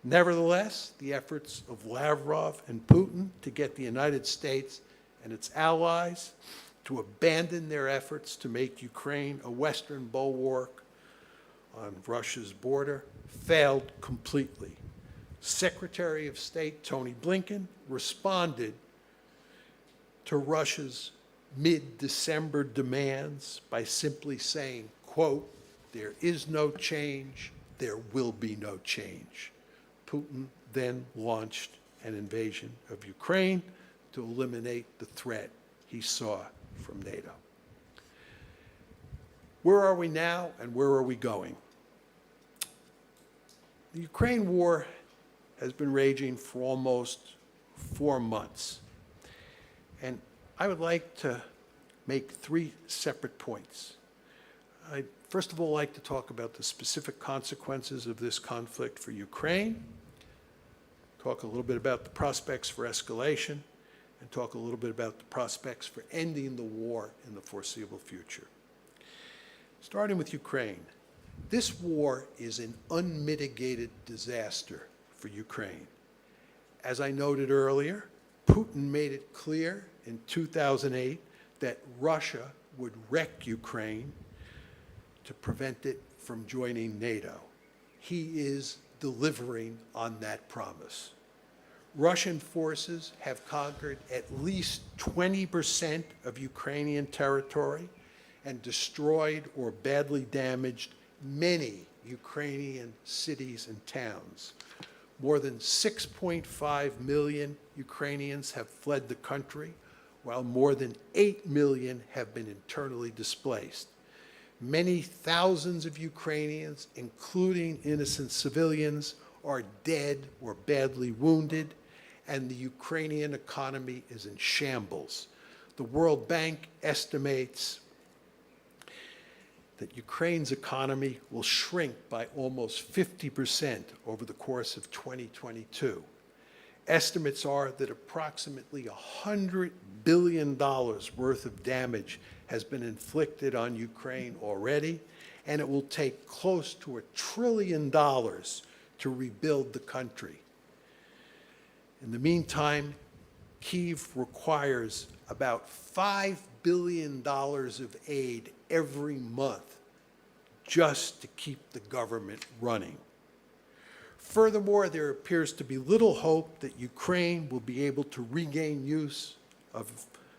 Nevertheless, the efforts of Lavrov and Putin to get the United States and its allies to abandon their efforts to make Ukraine a Western bulwark on Russia's border failed completely. Secretary of State Tony Blinken responded to Russia's mid-December demands by simply saying, quote, "There is no change, there will be no change." Putin then launched an invasion of Ukraine to eliminate the threat he saw from NATO. Where are we now and where are we going? The Ukraine war has been raging for almost 4 months. And I would like to make 3 separate points. I'd first of all like to talk about the specific consequences of this conflict for Ukraine, talk a little bit about the prospects for escalation, and talk a little bit about the prospects for ending the war in the foreseeable future. Starting with Ukraine, this war is an unmitigated disaster for Ukraine. As I noted earlier, Putin made it clear in 2008 that Russia would wreck Ukraine to prevent it from joining NATO. He is delivering on that promise. Russian forces have conquered at least 20% of Ukrainian territory and destroyed or badly damaged many Ukrainian cities and towns. More than 6.5 million Ukrainians have fled the country, while more than 8 million have been internally displaced. Many thousands of Ukrainians, including innocent civilians, are dead or badly wounded, and the Ukrainian economy is in shambles. The World Bank estimates that Ukraine's economy will shrink by almost 50% over the course of 2022. Estimates are that approximately $100 billion worth of damage has been inflicted on Ukraine already, and it will take close to $1 trillion to rebuild the country. In the meantime, Kyiv requires about $5 billion of aid every month just to keep the government running. Furthermore, there appears to be little hope that Ukraine will be able to regain use of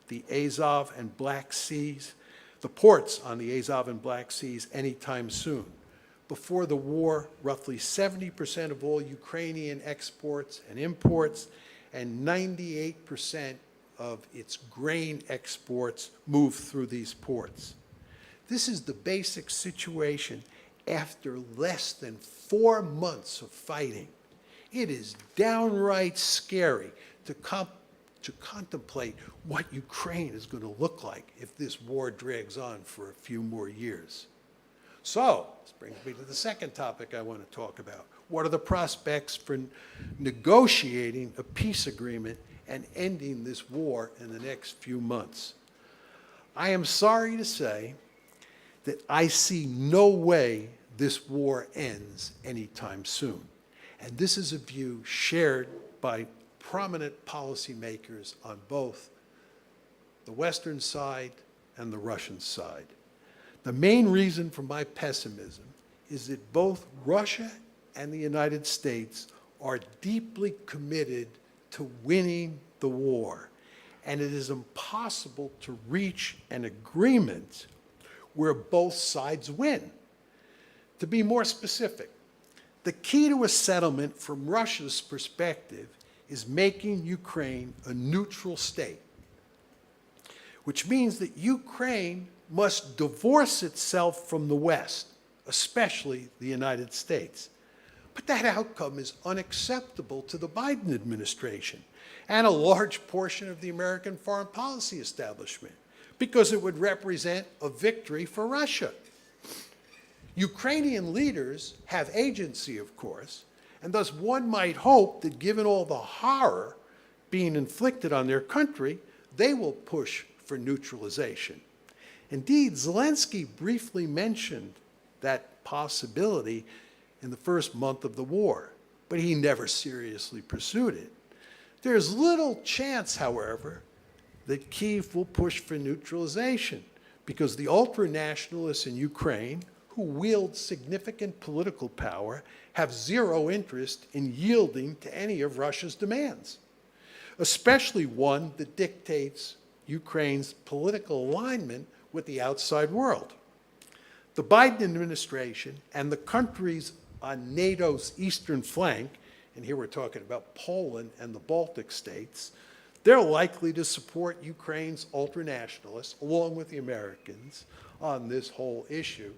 the Azov and Black Seas, the ports on the Azov and Black Seas anytime soon. Before the war, roughly 70% of all Ukrainian exports and imports and 98% of its grain exports move through these ports. This is the basic situation after less than 4 months of fighting. It is downright scary to contemplate what Ukraine is going to look like if this war drags on for a few more years. So, this brings me to the second topic I want to talk about. What are the prospects for negotiating a peace agreement and ending this war in the next few months? I am sorry to say that I see no way this war ends anytime soon. And this is a view shared by prominent policymakers on both the Western side and the Russian side. The main reason for my pessimism is that both Russia and the United States are deeply committed to winning the war, and it is impossible to reach an agreement where both sides win. To be more specific, the key to a settlement from Russia's perspective is making Ukraine a neutral state, which means that Ukraine must divorce itself from the West, especially the United States. But that outcome is unacceptable to the Biden administration and a large portion of the American foreign policy establishment, because it would represent a victory for Russia. Ukrainian leaders have agency, of course, and thus one might hope that given all the horror being inflicted on their country, they will push for neutralization. Indeed, Zelensky briefly mentioned that possibility in the first month of the war, but he never seriously pursued it. There's little chance, however, that Kyiv will push for neutralization, because the ultra-nationalists in Ukraine, who wield significant political power, have zero interest in yielding to any of Russia's demands, especially one that dictates Ukraine's political alignment with the outside world. The Biden administration and the countries on NATO's eastern flank, and here we're talking about Poland and the Baltic states, they're likely to support Ukraine's ultranationalists, along with the Americans, on this whole issue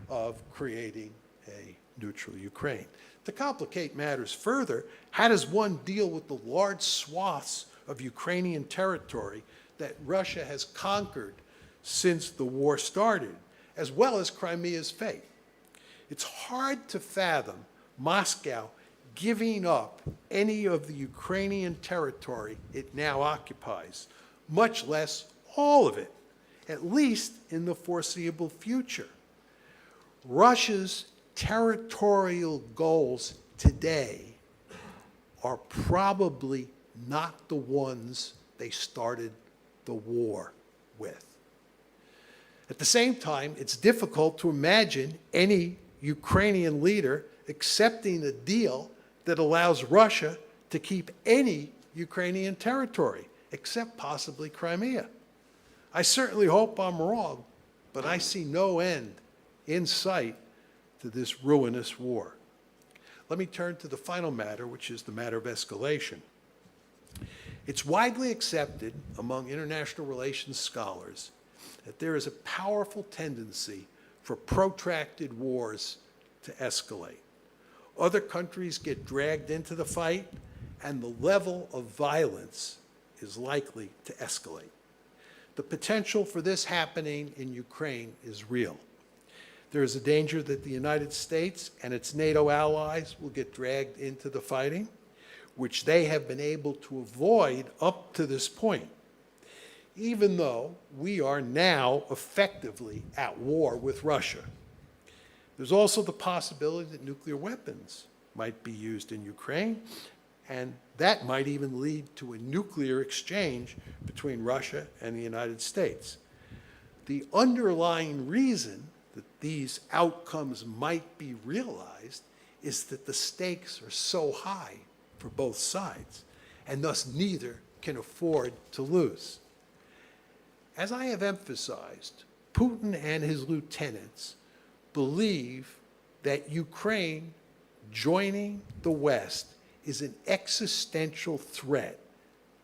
of creating a neutral Ukraine. To complicate matters further, how does one deal with the large swaths of Ukrainian territory that Russia has conquered since the war started, as well as Crimea's fate? It's hard to fathom Moscow giving up any of the Ukrainian territory it now occupies, much less all of it, at least in the foreseeable future. Russia's territorial goals today are probably not the ones they started the war with. At the same time, it's difficult to imagine any Ukrainian leader accepting a deal that allows Russia to keep any Ukrainian territory, except possibly Crimea. I certainly hope I'm wrong, but I see no end in sight to this ruinous war. Let me turn to the final matter, which is the matter of escalation. It's widely accepted among international relations scholars that there is a powerful tendency for protracted wars to escalate. Other countries get dragged into the fight, and the level of violence is likely to escalate. The potential for this happening in Ukraine is real. There is a danger that the United States and its NATO allies will get dragged into the fighting, which they have been able to avoid up to this point, even though we are now effectively at war with Russia. There's also the possibility that nuclear weapons might be used in Ukraine, and that might even lead to a nuclear exchange between Russia and the United States. the underlying reason that these outcomes might be realized is that the stakes are so high for both sides, and thus neither can afford to lose. As I have emphasized, Putin and his lieutenants believe that Ukraine joining the West is an existential threat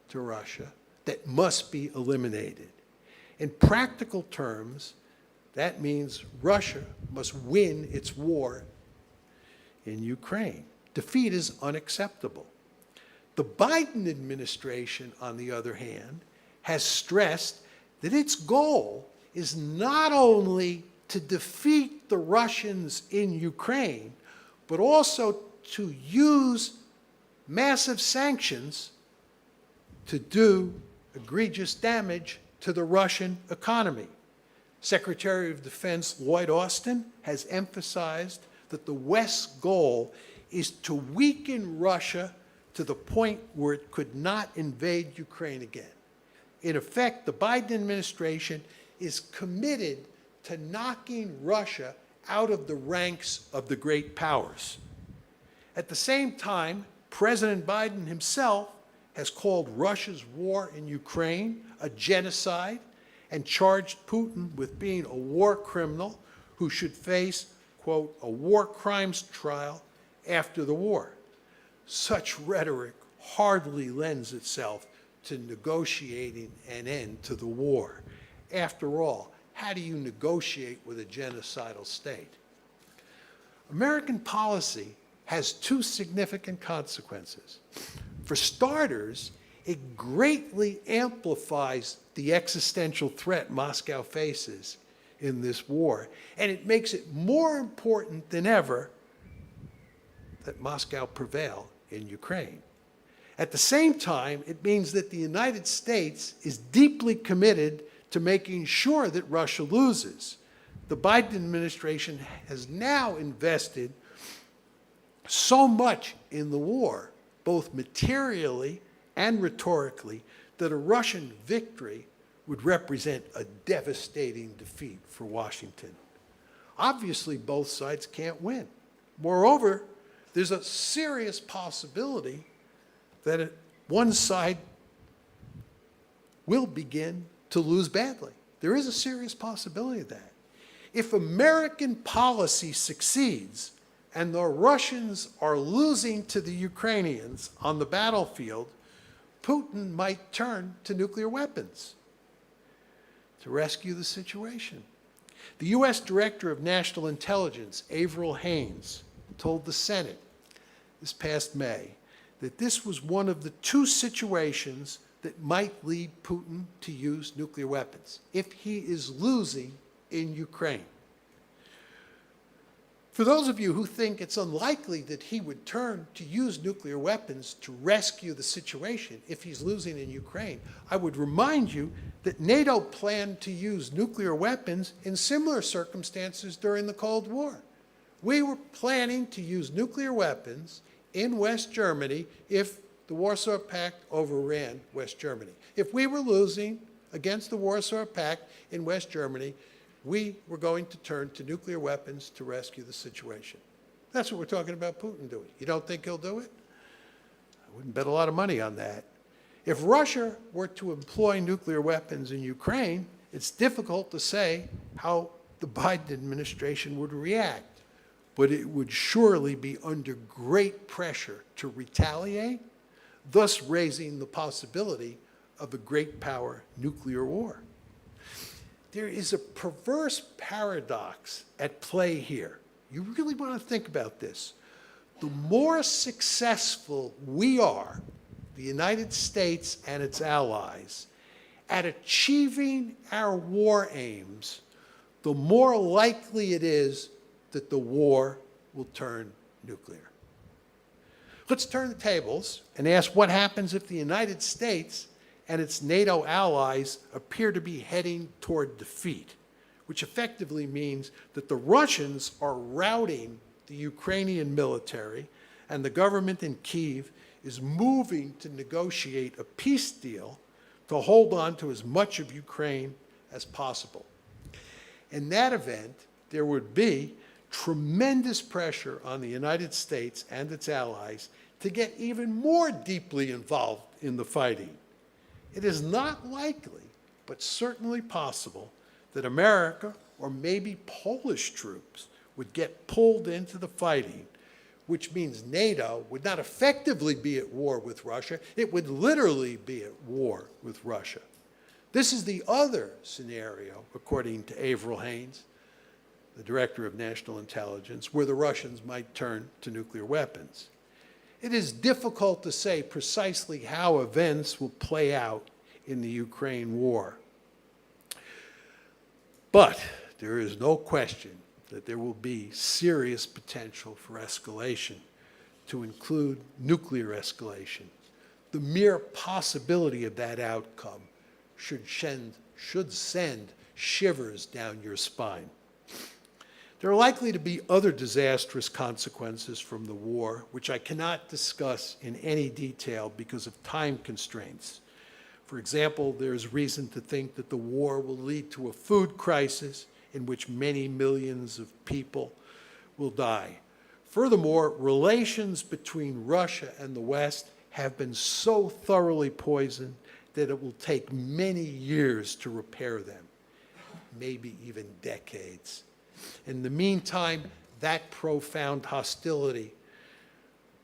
to Russia that must be eliminated. In practical terms, that means Russia must win its war in Ukraine. Defeat is unacceptable. The Biden administration, on the other hand, has stressed that its goal is not only to defeat the Russians in Ukraine, but also to use massive sanctions to do egregious damage to the Russian economy. Secretary of Defense Lloyd Austin has emphasized that the West's goal is to weaken Russia to the point where it could not invade Ukraine again. In effect, the Biden administration is committed to knocking Russia out of the ranks of the great powers. At the same time, President Biden himself has called Russia's war in Ukraine a genocide and charged Putin with being a war criminal who should face, quote, a war crimes trial after the war. Such rhetoric hardly lends itself to negotiating an end to the war. After all, how do you negotiate with a genocidal state? American policy has two significant consequences. For starters, it greatly amplifies the existential threat Moscow faces in this war, and it makes it more important than ever that Moscow prevail in Ukraine. At the same time, it means that the United States is deeply committed to making sure that Russia loses. The Biden administration has now invested so much in the war, both materially and rhetorically, that a Russian victory would represent a devastating defeat for Washington. Obviously, both sides can't win. Moreover, there's a serious possibility that one side will begin to lose badly. There is a serious possibility of that. If American policy succeeds and the Russians are losing to the Ukrainians on the battlefield, Putin might turn to nuclear weapons to rescue the situation. The U.S. Director of National Intelligence, Avril Haines, told the Senate this past May that this was one of the two situations that might lead Putin to use nuclear weapons if he is losing in Ukraine. For those of you who think it's unlikely that he would turn to use nuclear weapons to rescue the situation if he's losing in Ukraine, I would remind you that NATO planned to use nuclear weapons in similar circumstances during the Cold War. We were planning to use nuclear weapons in West Germany if the Warsaw Pact overran West Germany. If we were losing against the Warsaw Pact in West Germany, we were going to turn to nuclear weapons to rescue the situation. That's what we're talking about Putin doing. You don't think he'll do it? I wouldn't bet a lot of money on that. If Russia were to employ nuclear weapons in Ukraine, it's difficult to say how the Biden administration would react, but it would surely be under great pressure to retaliate, thus raising the possibility of a great power nuclear war. There is a perverse paradox at play here. You really want to think about this. The more successful we are, the United States and its allies, at achieving our war aims, the more likely it is that the war will turn nuclear. Let's turn the tables and ask what happens if the United States and its NATO allies appear to be heading toward defeat, which effectively means that the Russians are routing the Ukrainian military and the government in Kyiv is moving to negotiate a peace deal to hold on to as much of Ukraine as possible. In that event, there would be tremendous pressure on the United States and its allies to get even more deeply involved in the fighting. It is not likely, but certainly possible, that America or maybe Polish troops would get pulled into the fighting, which means NATO would not effectively be at war with Russia, it would literally be at war with Russia. This is the other scenario, according to Avril Haines, the Director of National Intelligence, where the Russians might turn to nuclear weapons. It is difficult to say precisely how events will play out in the Ukraine war. But there is no question that there will be serious potential for escalation, to include nuclear escalation. The mere possibility of that outcome should send shivers down your spine. There are likely to be other disastrous consequences from the war, which I cannot discuss in any detail because of time constraints. For example, there's reason to think that the war will lead to a food crisis in which many millions of people will die. Furthermore, relations between Russia and the West have been so thoroughly poisoned that it will take many years to repair them, maybe even decades. In the meantime, that profound hostility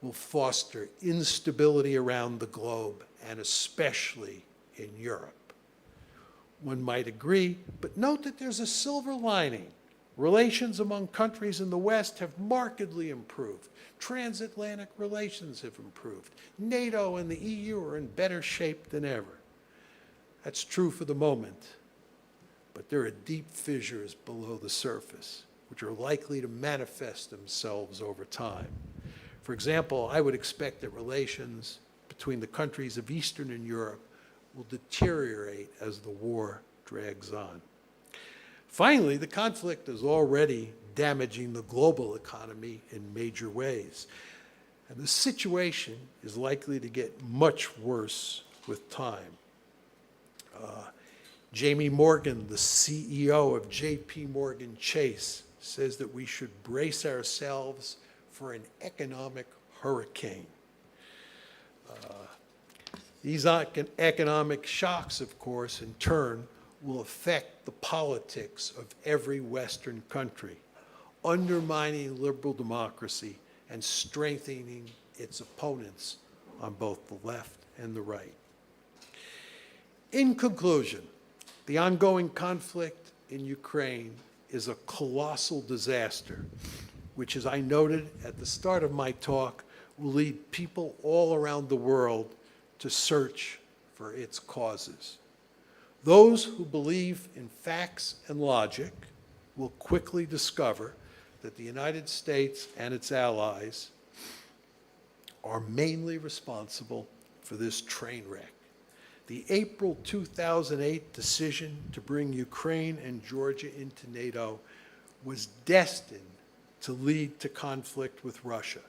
will foster instability around the globe, and especially in Europe. One might agree, but note that there's a silver lining. Relations among countries in the West have markedly improved. Transatlantic relations have improved. NATO and the EU are in better shape than ever. That's true for the moment, but there are deep fissures below the surface, which are likely to manifest themselves over time. For example, I would expect that relations between the countries of Eastern Europe will deteriorate as the war drags on. Finally, the conflict is already damaging the global economy in major ways, and the situation is likely to get much worse with time. Jamie Morgan, the CEO of J.P. Morgan Chase, says that we should brace ourselves for an economic hurricane. These economic shocks, of course, in turn, will affect the politics of every Western country, undermining liberal democracy and strengthening its opponents on both the left and the right. In conclusion, the ongoing conflict in Ukraine is a colossal disaster, which, as I noted at the start of my talk, will lead people all around the world to search for its causes. Those who believe in facts and logic will quickly discover that the United States and its allies are mainly responsible for this train wreck. The April 2008 decision to bring Ukraine and Georgia into NATO was destined to lead to conflict with Russia.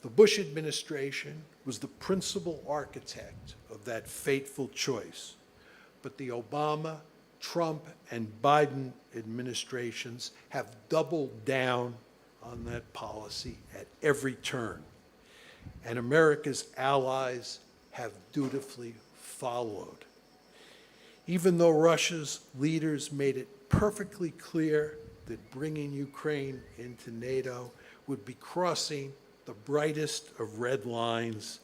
The Bush administration was the principal architect of that fateful choice, but the Obama, Trump, and Biden administrations have doubled down on that policy at every turn, and America's allies have dutifully followed. Even though Russia's leaders made it perfectly clear that bringing Ukraine into NATO would be crossing the brightest of red lines,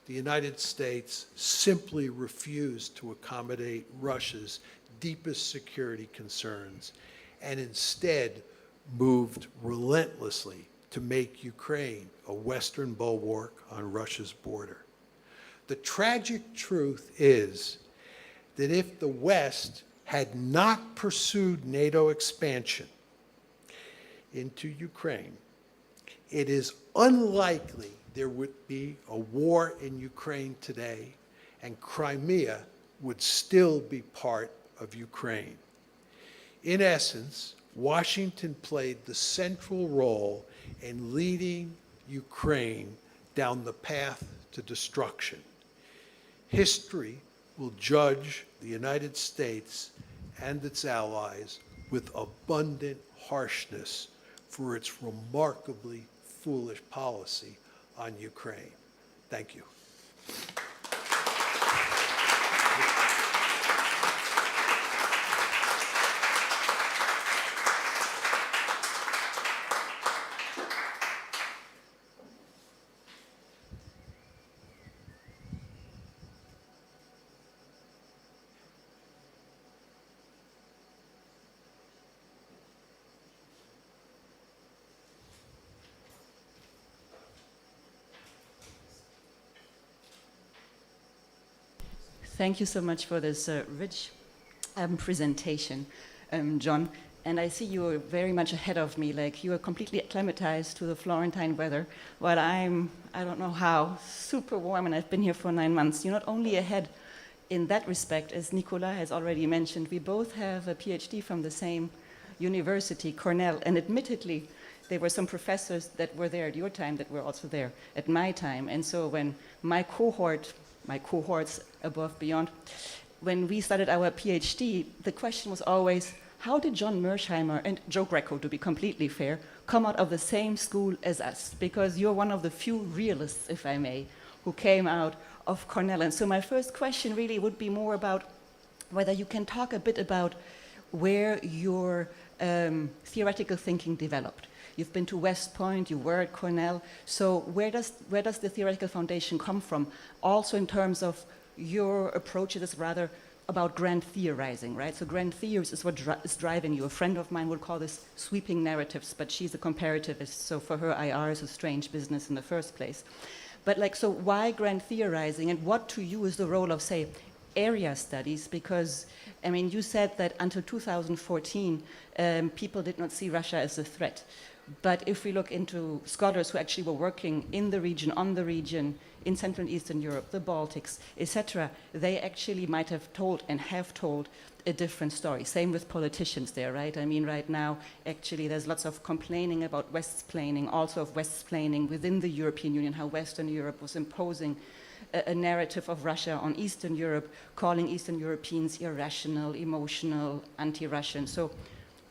the United States simply refused to accommodate Russia's deepest security concerns and instead moved relentlessly to make Ukraine a Western bulwark on Russia's border. The tragic truth is that if the West had not pursued NATO expansion into Ukraine, it is unlikely there would be a war in Ukraine today, and Crimea would still be part of Ukraine. In essence, Washington played the central role in leading Ukraine down the path to destruction. History will judge the United States and its allies with abundant harshness for its remarkably foolish policy on Ukraine. Thank you. Thank you so much for this rich presentation, John. And I see you are very much ahead of me, like you are completely acclimatized to the Florentine weather, while I'm, I don't know how, super warm, and I've been here for 9 months. You're not only ahead in that respect, as Nicolas has already mentioned, we both have a PhD from the same university, Cornell, and admittedly, there were some professors that were there at your time that were also there at my time. And so when my cohorts above, beyond, when we started our PhD, the question was always, how did John Mearsheimer and Joe Greco, to be completely fair, come out of the same school as us? Because you're one of the few realists, if I may, who came out of Cornell. And so my first question really would be more about whether you can talk a bit about where your theoretical thinking developed. You've been to West Point, you were at Cornell, so where does the theoretical foundation come from? Also in terms of your approach, it is rather about grand theorizing, right? So grand theories is what is driving you. A friend of mine would call this sweeping narratives, but she's a comparativist, so for her IR is a strange business in the first place. But like, so why grand theorizing, and what to you is the role of, say, area studies? Because, I mean, you said that until 2014, people did not see Russia as a threat. But if we look into scholars who actually were working in the region, on the region, in Central and Eastern Europe, the Baltics, etc., they actually might have told and have told a different story. Same with politicians there, right? I mean, right now, actually, there's lots of complaining about West-splaining, also of West-splaining within the European Union, how Western Europe was imposing a narrative of Russia on Eastern Europe, calling Eastern Europeans irrational, emotional, anti-Russian. So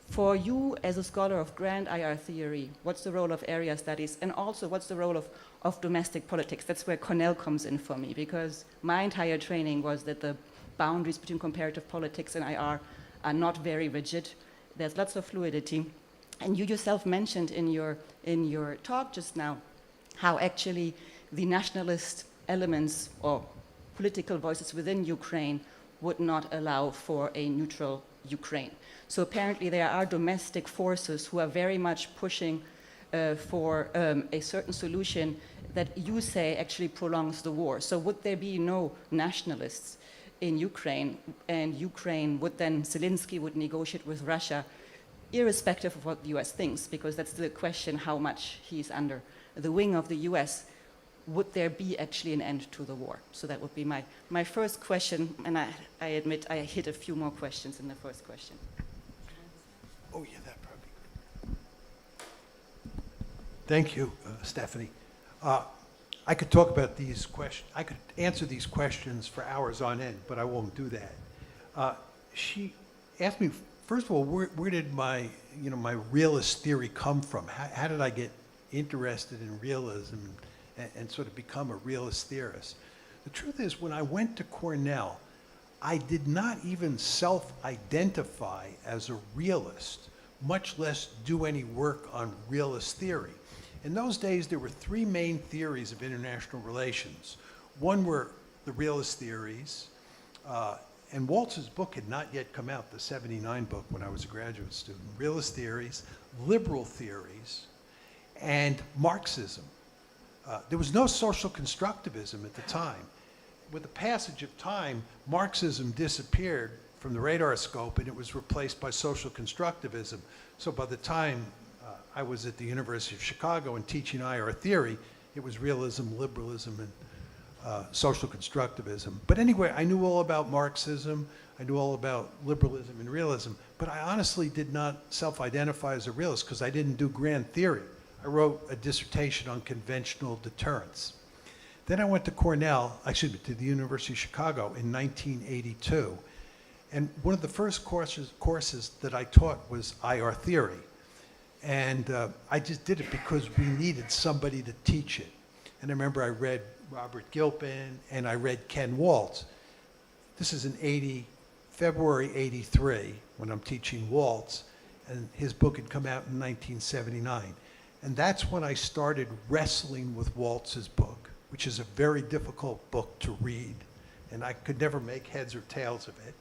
for you as a scholar of grand IR theory, what's the role of area studies? And also, what's the role of domestic politics? That's where Cornell comes in for me, because my entire training was that the boundaries between comparative politics and IR are not very rigid. There's lots of fluidity. And you yourself mentioned in your talk just now how actually the nationalist elements or political voices within Ukraine would not allow for a neutral Ukraine. So apparently there are domestic forces who are very much pushing for a certain solution that you say actually prolongs the war. So would there be no nationalists in Ukraine, and Ukraine would then, Zelensky would negotiate with Russia, irrespective of what the US thinks, because that's the question, how much he's under the wing of the US, would there be actually an end to the war? So that would be my first question, and I admit I hit a few more questions in the first question. Oh, yeah, that probably good. Thank you, Stephanie. I could talk about these questions. I could answer these questions for hours on end, but I won't do that. She asked me, first of all, where did my realist theory come from? How did I get interested in realism and sort of become a realist theorist? The truth is, when I went to Cornell, I did not even self-identify as a realist, much less do any work on realist theory. In those days, there were three main theories of international relations. One were the realist theories, and Waltz's book had not yet come out, the '79 book, when I was a graduate student. Realist theories, liberal theories, and Marxism. There was no social constructivism at the time. With the passage of time, Marxism disappeared from the radar scope and it was replaced by social constructivism. So by the time I was at the University of Chicago and teaching IR theory, it was realism, liberalism, and social constructivism. But anyway, I knew all about Marxism, I knew all about liberalism and realism, but I honestly did not self-identify as a realist because I didn't do grand theory. I wrote a dissertation on conventional deterrence. Then I went to Cornell, to the University of Chicago in 1982. And one of the first courses that I taught was IR theory. And I just did it because we needed somebody to teach it. And I remember I read Robert Gilpin and I read Ken Waltz. This is in February 83 when I'm teaching Waltz, and his book had come out in 1979. And that's when I started wrestling with Waltz's book, which is a very difficult book to read, and I could never make heads or tails of it.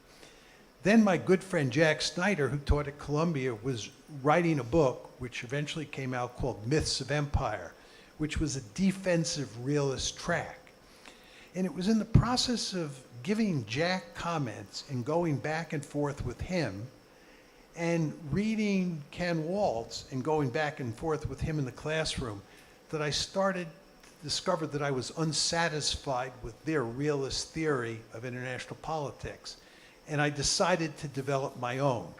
Then my good friend Jack Snyder, who taught at Columbia, was writing a book which eventually came out called Myths of Empire, which was a defensive realist track. And it was in the process of giving Jack comments and going back and forth with him and reading Ken Waltz and going back and forth with him in the classroom that I started to discover that I was unsatisfied with their realist theory of international politics. And I decided to develop my own.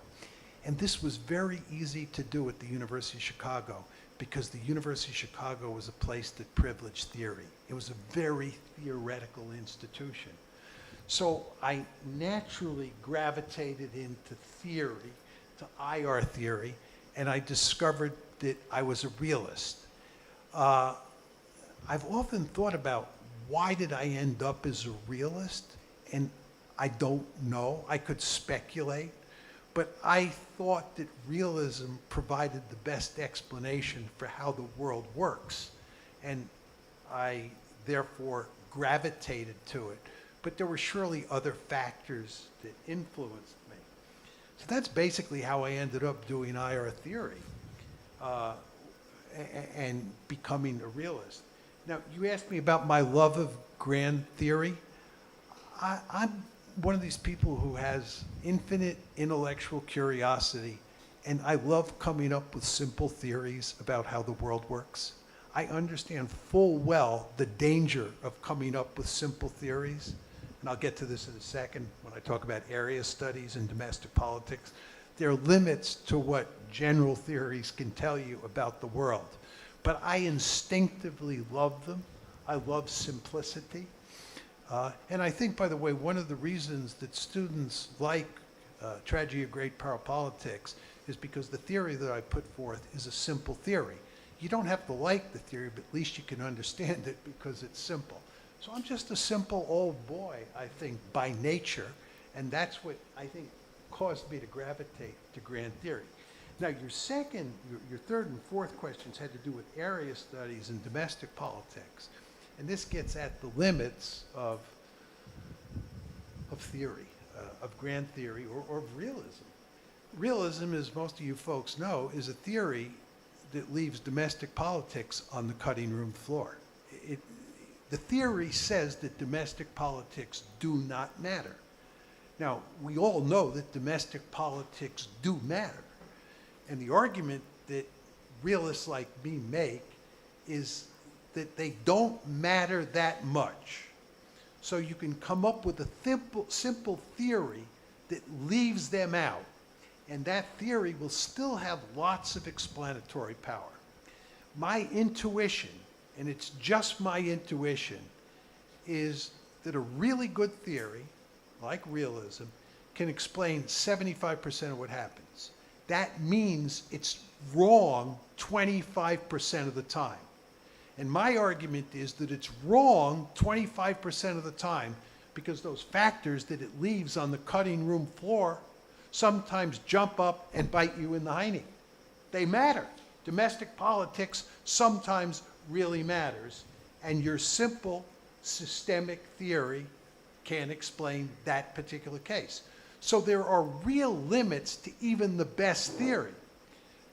And this was very easy to do at the University of Chicago because the University of Chicago was a place that privileged theory. It was a very theoretical institution. So I naturally gravitated into theory, to IR theory, and I discovered that I was a realist. I've often thought about why did I end up as a realist, and I don't know. I could speculate, but I thought that realism provided the best explanation for how the world works, and I therefore gravitated to it. But there were surely other factors that influenced me. So that's basically how I ended up doing IR theory and becoming a realist. Now, you asked me about my love of grand theory. I'm one of these people who has infinite intellectual curiosity, and I love coming up with simple theories about how the world works. I understand full well the danger of coming up with simple theories, and I'll get to this in a second when I talk about area studies and domestic politics. There are limits to what general theories can tell you about the world, but I instinctively love them. I love simplicity. And I think, by the way, one of the reasons that students like Tragedy of Great Power Politics is because the theory that I put forth is a simple theory. You don't have to like the theory, but at least you can understand it because it's simple. So I'm just a simple old boy, I think, by nature, and that's what I think caused me to gravitate to grand theory. Now, your third and fourth questions had to do with area studies and domestic politics. And this gets at the limits of theory, of grand theory, or of realism. Realism, as most of you folks know, is a theory that leaves domestic politics on the cutting room floor. The theory says that domestic politics do not matter. Now, we all know that domestic politics do matter. And the argument that realists like me make is that they don't matter that much. So you can come up with a simple theory that leaves them out, and that theory will still have lots of explanatory power. My intuition, and it's just my intuition, is that a really good theory, like realism, can explain 75% of what happens. That means it's wrong 25% of the time. And my argument is that it's wrong 25% of the time because those factors that it leaves on the cutting room floor sometimes jump up and bite you in the hiney. They matter. Domestic politics sometimes really matters, and your simple systemic theory can't explain that particular case. So there are real limits to even the best theory.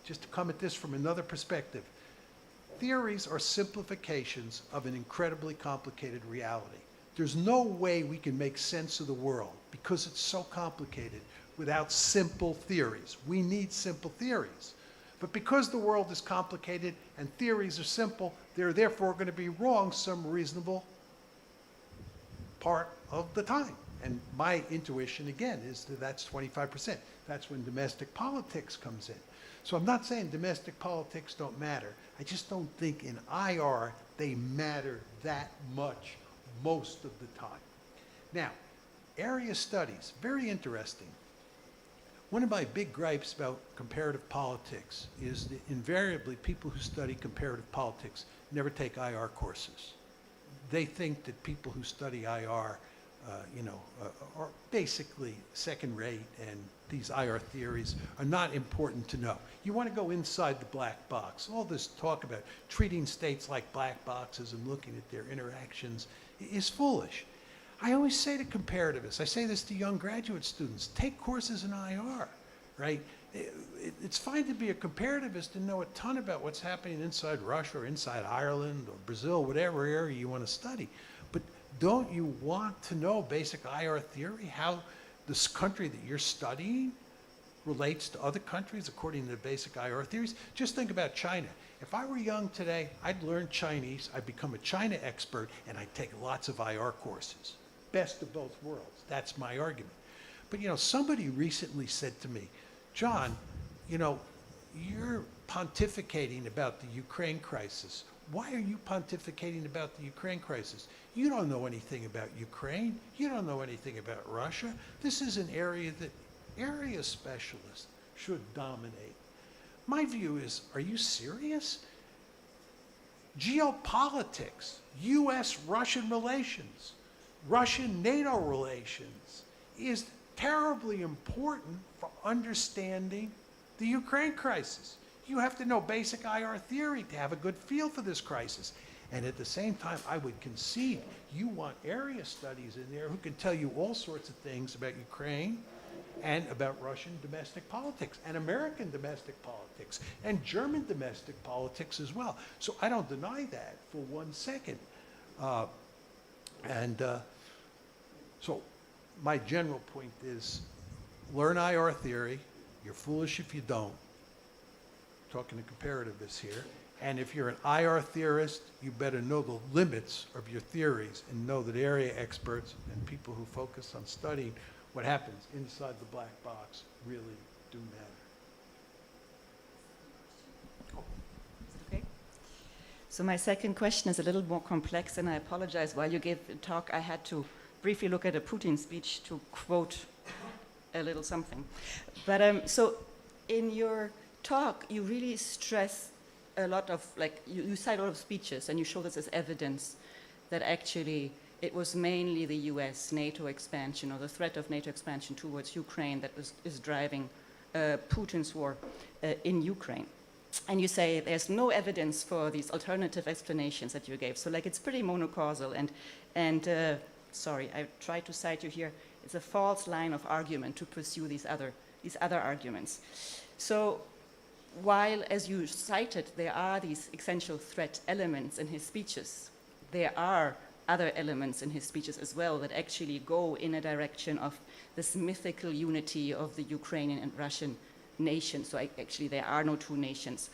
Just to come at this from another perspective, theories are simplifications of an incredibly complicated reality. There's no way we can make sense of the world because it's so complicated without simple theories. We need simple theories. But because the world is complicated and theories are simple, they're therefore going to be wrong some reasonable part of the time. And my intuition, again, is that that's 25%. That's when domestic politics comes in. So I'm not saying domestic politics don't matter. I just don't think in IR they matter that much most of the time. Now, area studies, very interesting. One of my big gripes about comparative politics is that invariably people who study comparative politics never take IR courses. They think that people who study IR, are basically second rate, and these IR theories are not important to know. You want to go inside the black box. All this talk about treating states like black boxes and looking at their interactions is foolish. I always say to comparativists, I say this to young graduate students, take courses in IR, right? It's fine to be a comparativist and know a ton about what's happening inside Russia or inside Ireland or Brazil, whatever area you want to study. But don't you want to know basic IR theory, how this country that you're studying relates to other countries according to the basic IR theories? Just think about China. If I were young today, I'd learn Chinese, I'd become a China expert, and I'd take lots of IR courses. Best of both worlds. That's my argument. But somebody recently said to me, John, you're pontificating about the Ukraine crisis. Why are you pontificating about the Ukraine crisis? You don't know anything about Ukraine. You don't know anything about Russia. This is an area that area specialists should dominate. My view is, are you serious? Geopolitics, U.S.-Russian relations, Russian-NATO relations is terribly important for understanding the Ukraine crisis. You have to know basic IR theory to have a good feel for this crisis. And at the same time, I would concede you want area studies in there who can tell you all sorts of things about Ukraine and about Russian domestic politics and American domestic politics and German domestic politics as well. So I don't deny that for 1 second. So my general point is learn IR theory. You're foolish if you don't. Talking to comparativists here. And if you're an IR theorist, you better know the limits of your theories and know that area experts and people who focus on studying what happens inside the black box really do matter. Okay. So my second question is a little more complex, and I apologize. While you gave the talk, I had to briefly look at a Putin speech to quote a little something. But so in your talk, you really stress a lot of, you cite a lot of speeches, and you show this as evidence that actually it was mainly the US NATO expansion, or the threat of NATO expansion towards Ukraine, that is driving Putin's war in Ukraine. And you say there's no evidence for these alternative explanations that you gave. So it's pretty monocausal. And sorry, I tried to cite you here. It's a false line of argument to pursue these other arguments. So while, as you cited, there are these essential threat elements in his speeches, there are other elements in his speeches as well that actually go in a direction of this mythical unity of the Ukrainian and Russian nation. So actually there are no two nations.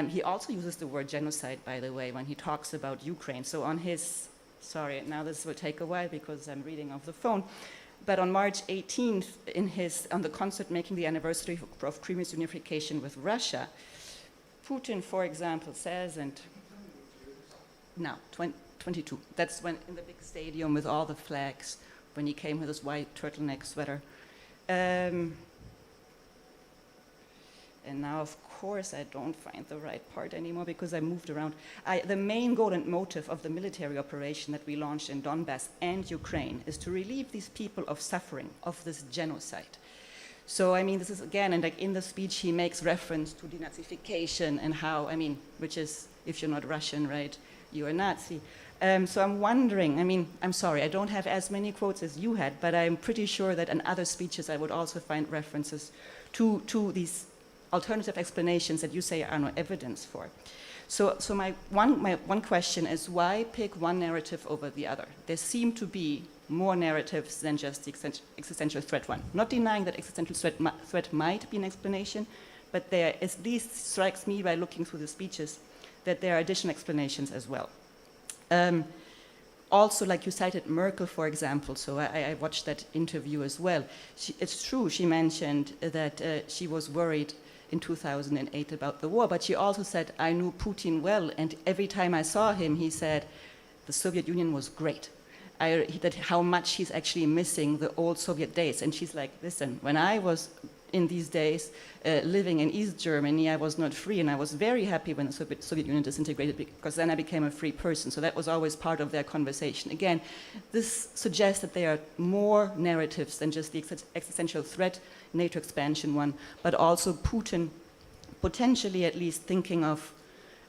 He also uses the word genocide, by the way, when he talks about Ukraine. So on his, sorry, now this will take a while because I'm reading off the phone, but on March 18th, on the concert marking the anniversary of Crimea's unification with Russia, Putin, for example, says, and now, 22. That's when, in the big stadium with all the flags, when he came with his white turtleneck sweater. And now, of course, I don't find the right part anymore because I moved around. The main goal and motive of the military operation that we launched in Donbass and Ukraine is to relieve these people of suffering, of this genocide. So, this is, again, and in the speech, he makes reference to denazification and how, which is, if you're not Russian, right, you're a Nazi. So I'm wondering, I'm sorry, I don't have as many quotes as you had, but I'm pretty sure that in other speeches I would also find references to these alternative explanations that you say are no evidence for. So my one question is, why pick one narrative over the other? There seem to be more narratives than just the existential threat one. Not denying that existential threat might be an explanation, but there at least strikes me by looking through the speeches that there are additional explanations as well. Also, like you cited Merkel, for example, so I watched that interview as well. It's true, she mentioned that she was worried in 2008 about the war, but she also said, I knew Putin well, and every time I saw him, he said, the Soviet Union was great. that how much he's actually missing the old Soviet days. And she's like, listen, when I was in these days living in East Germany, I was not free, and I was very happy when the Soviet Union disintegrated, because then I became a free person. So that was always part of their conversation. Again, this suggests that there are more narratives than just the existential threat, NATO expansion one, but also Putin potentially at least thinking of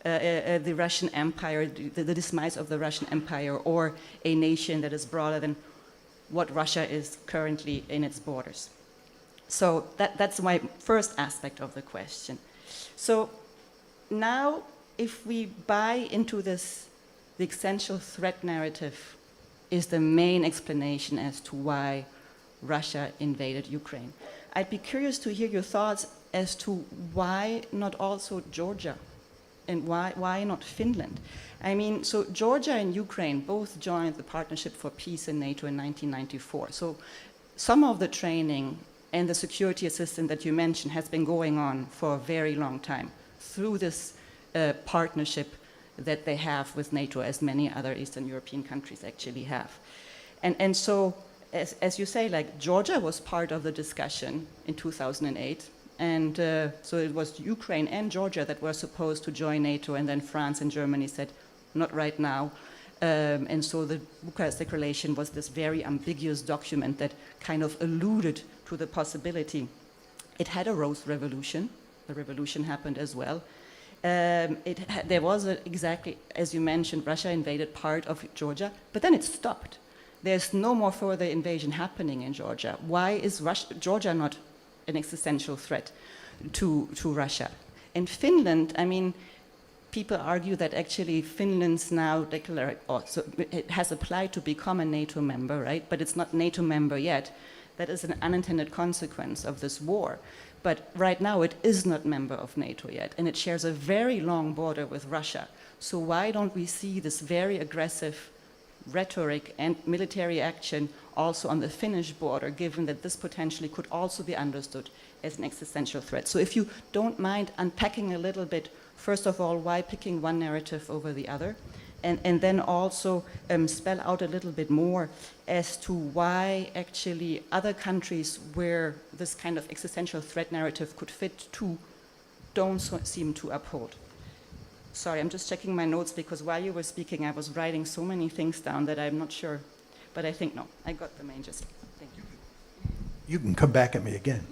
the Russian Empire, the demise of the Russian Empire, or a nation that is broader than what Russia is currently in its borders. So that's my first aspect of the question. So now, if we buy into this, the existential threat narrative is the main explanation as to why Russia invaded Ukraine. I'd be curious to hear your thoughts as to why not also Georgia, and why not Finland? I mean, so Georgia and Ukraine both joined the Partnership for Peace in NATO in 1994. So some of the training and the security assistance that you mentioned has been going on for a very long time through this partnership that they have with NATO, as many other Eastern European countries actually have. And so, as you say, like Georgia was part of the discussion in 2008. And so it was Ukraine and Georgia that were supposed to join NATO, and then France and Germany said, not right now. And so the Bucharest Declaration was this very ambiguous document that kind of alluded to the possibility. It had a Rose Revolution. The revolution happened as well. There was exactly, as you mentioned, Russia invaded part of Georgia, but then it stopped. There's no more further invasion happening in Georgia. Why is Georgia not an existential threat to Russia? In Finland, I mean, people argue that actually Finland's now so it has applied to become a NATO member, right? But it's not NATO member yet. That is an unintended consequence of this war. But right now it is not member of NATO yet, and it shares a very long border with Russia. So why don't we see this very aggressive rhetoric and military action also on the Finnish border, given that this potentially could also be understood as an existential threat? So if you don't mind unpacking a little bit, first of all, why picking one narrative over the other, and then also spell out a little bit more as to why actually other countries where this kind of existential threat narrative could fit to don't seem to uphold. Sorry, I'm just checking my notes, because while you were speaking, I was writing so many things down that I'm not sure. But I think, no, I got the main gist. Thank you. You can come back at me again.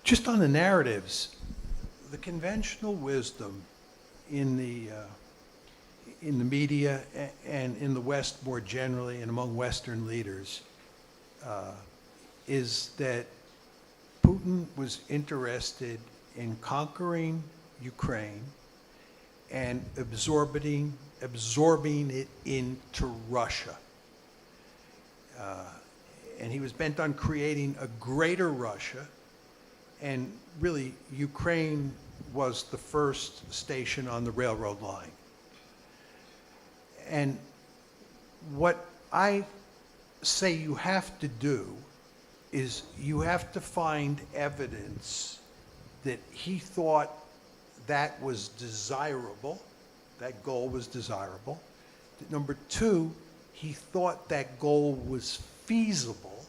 Just on the narratives, the conventional wisdom in the media and in the West more generally, and among Western leaders, is that Putin was interested in conquering Ukraine and absorbing it into Russia. And he was bent on creating a greater Russia, and really Ukraine was the first station on the railroad line. And what I say you have to do is you have to find evidence that he thought that was desirable, that goal was desirable. Number two, he thought that goal was feasible.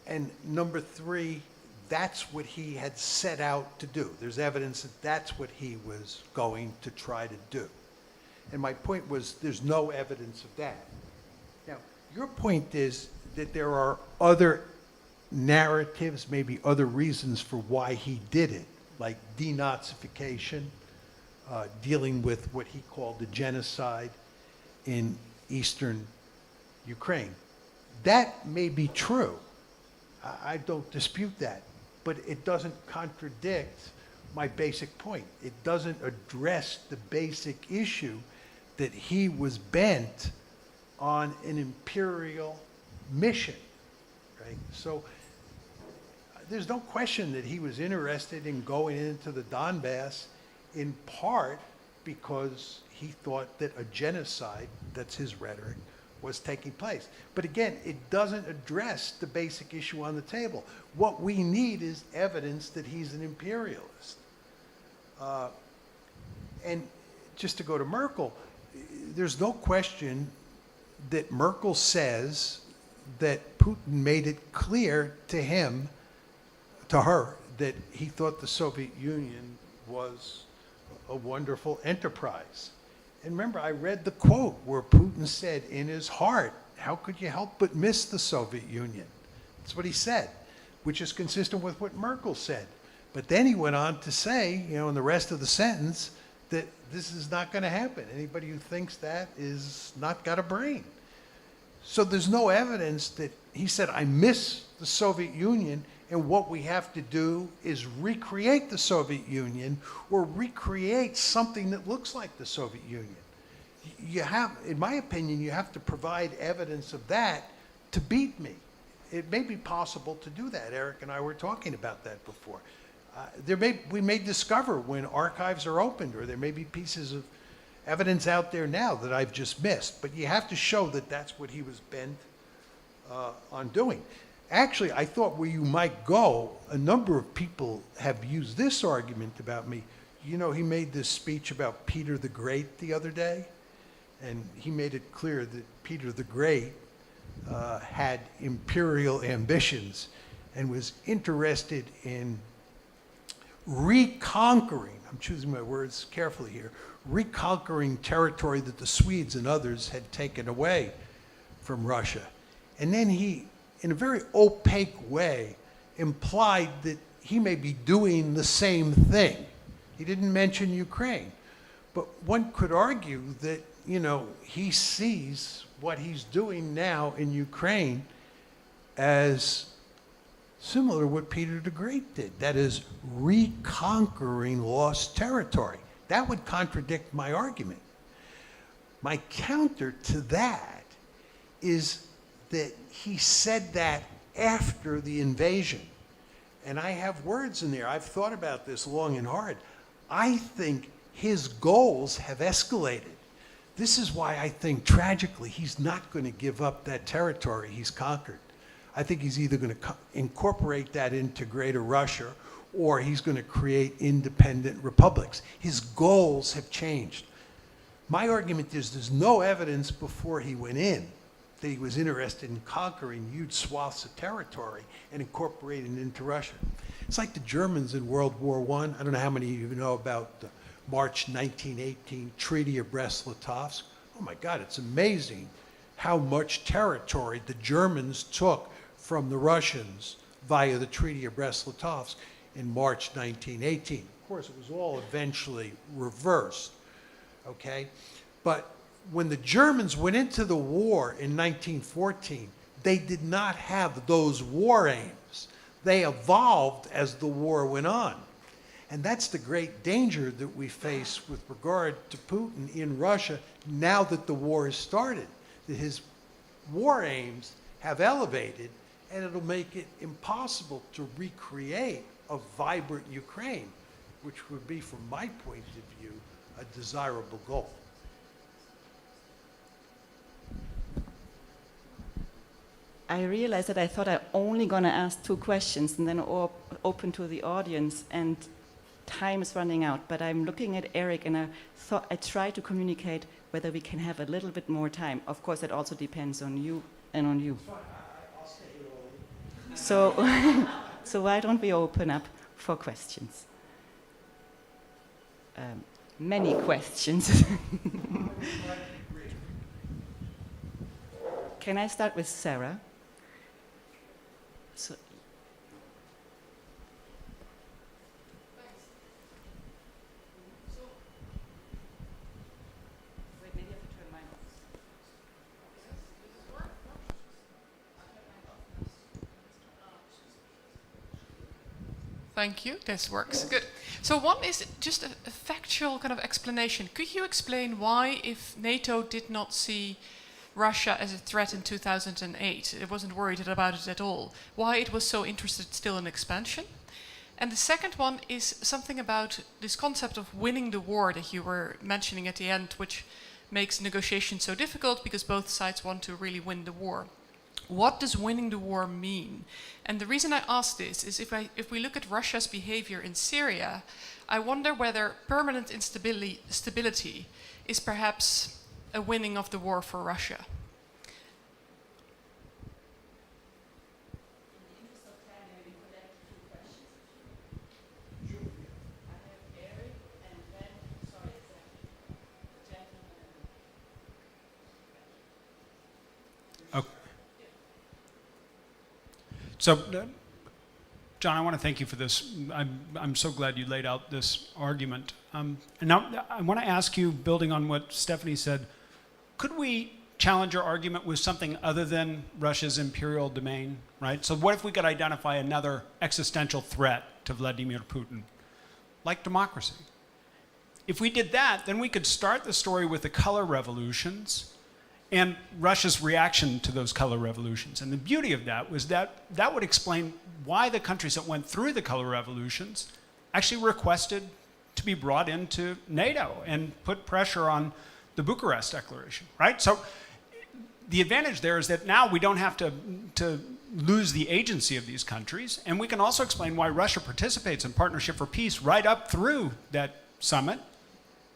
And number three, that's what he had set out to do. There's evidence that that's what he was going to try to do. And my point was, there's no evidence of that. Now, your point is that there are other narratives, maybe other reasons for why he did it, like denazification, dealing with what he called the genocide in eastern Ukraine. That may be true. I don't dispute that, but it doesn't contradict my basic point. It doesn't address the basic issue that he was bent on an imperial mission, right? So there's no question that he was interested in going into the Donbass, in part because he thought that a genocide, that's his rhetoric, was taking place. But again, it doesn't address the basic issue on the table. What we need is evidence that he's an imperialist. And just to go to Merkel, there's no question that Merkel says that Putin made it clear to him, to her, that he thought the Soviet Union was a wonderful enterprise. And remember, I read the quote where Putin said, in his heart, how could you help but miss the Soviet Union? That's what he said, which is consistent with what Merkel said. But then he went on to say, you know, in the rest of the sentence, that this is not going to happen. Anybody who thinks that is not got a brain. So there's no evidence that he said, I miss the Soviet Union, and what we have to do is recreate the Soviet Union or recreate something that looks like the Soviet Union. You have, in my opinion, you have to provide evidence of that to beat me. It may be possible to do that. Eric and I were talking about that before. We may discover when archives are opened, or there may be pieces of evidence out there now that I've just missed. But you have to show that that's what he was bent on doing. Actually, I thought where you might go, a number of people have used this argument about me. You know, he made this speech about Peter the Great the other day, and he made it clear that Peter the Great had imperial ambitions and was interested in reconquering, I'm choosing my words carefully here, reconquering territory that the Swedes and others had taken away from Russia. And then he, in a very opaque way, implied that he may be doing the same thing. He didn't mention Ukraine. But one could argue that, you know, he sees what he's doing now in Ukraine as similar to what Peter the Great did. That is, reconquering lost territory. That would contradict my argument. My counter to that is that he said that after the invasion. And I have words in there. I've thought about this long and hard. I think his goals have escalated. This is why I think, tragically, he's not going to give up that territory he's conquered. I think he's either going to incorporate that into Greater Russia, or he's going to create independent republics. His goals have changed. My argument is there's no evidence before he went in that he was interested in conquering huge swaths of territory and incorporating it into Russia. It's like the Germans in World War I. I don't know how many of you know about the March 1918 Treaty of Brest-Litovsk. Oh my God, it's amazing how much territory the Germans took from the Russians via the Treaty of Brest-Litovsk in March 1918. Of course, it was all eventually reversed, okay? But when the Germans went into the war in 1914, they did not have those war aims. They evolved as the war went on. And that's the great danger that we face with regard to Putin in Russia now that the war has started, that his war aims have elevated, and it'll make it impossible to recreate a vibrant Ukraine, which would be, from my point of view, a desirable goal. I realized that I thought I only going to ask 2 questions and then open to the audience, and time is running out. But I'm looking at Eric, and I thought I tried to communicate whether we can have a little bit more time. Of course, it also depends on you and on you. I'll stay here all evening. So, so why don't we open up for questions? Many questions. Can I start with Sarah? So, wait, maybe I have to turn mine off. Thank you. This works. Good. So one is just a factual kind of explanation. Could you explain why, if NATO did not see Russia as a threat in 2008, it wasn't worried about it at all, why it was so interested still in expansion? And the second one is something about this concept of winning the war that you were mentioning at the end, which makes negotiations so difficult because both sides want to really win the war. What does winning the war mean? And the reason I ask this is if we look at Russia's behavior in Syria, I wonder whether permanent stability is perhaps a winning of the war for Russia? So, John, I want to thank you for this. I'm so glad you laid out this argument. And now I want to ask you, building on what Stephanie said, could we challenge your argument with something other than Russia's imperial domain, right? So what if we could identify another existential threat to Vladimir Putin, like democracy? If we did that, then we could start the story with the color revolutions and Russia's reaction to those color revolutions. And the beauty of that was that that would explain why the countries that went through the color revolutions actually requested to be brought into NATO and put pressure on the Bucharest Declaration, right? So the advantage there is that now we don't have to lose the agency of these countries, and we can also explain why Russia participates in Partnership for Peace right up through that summit.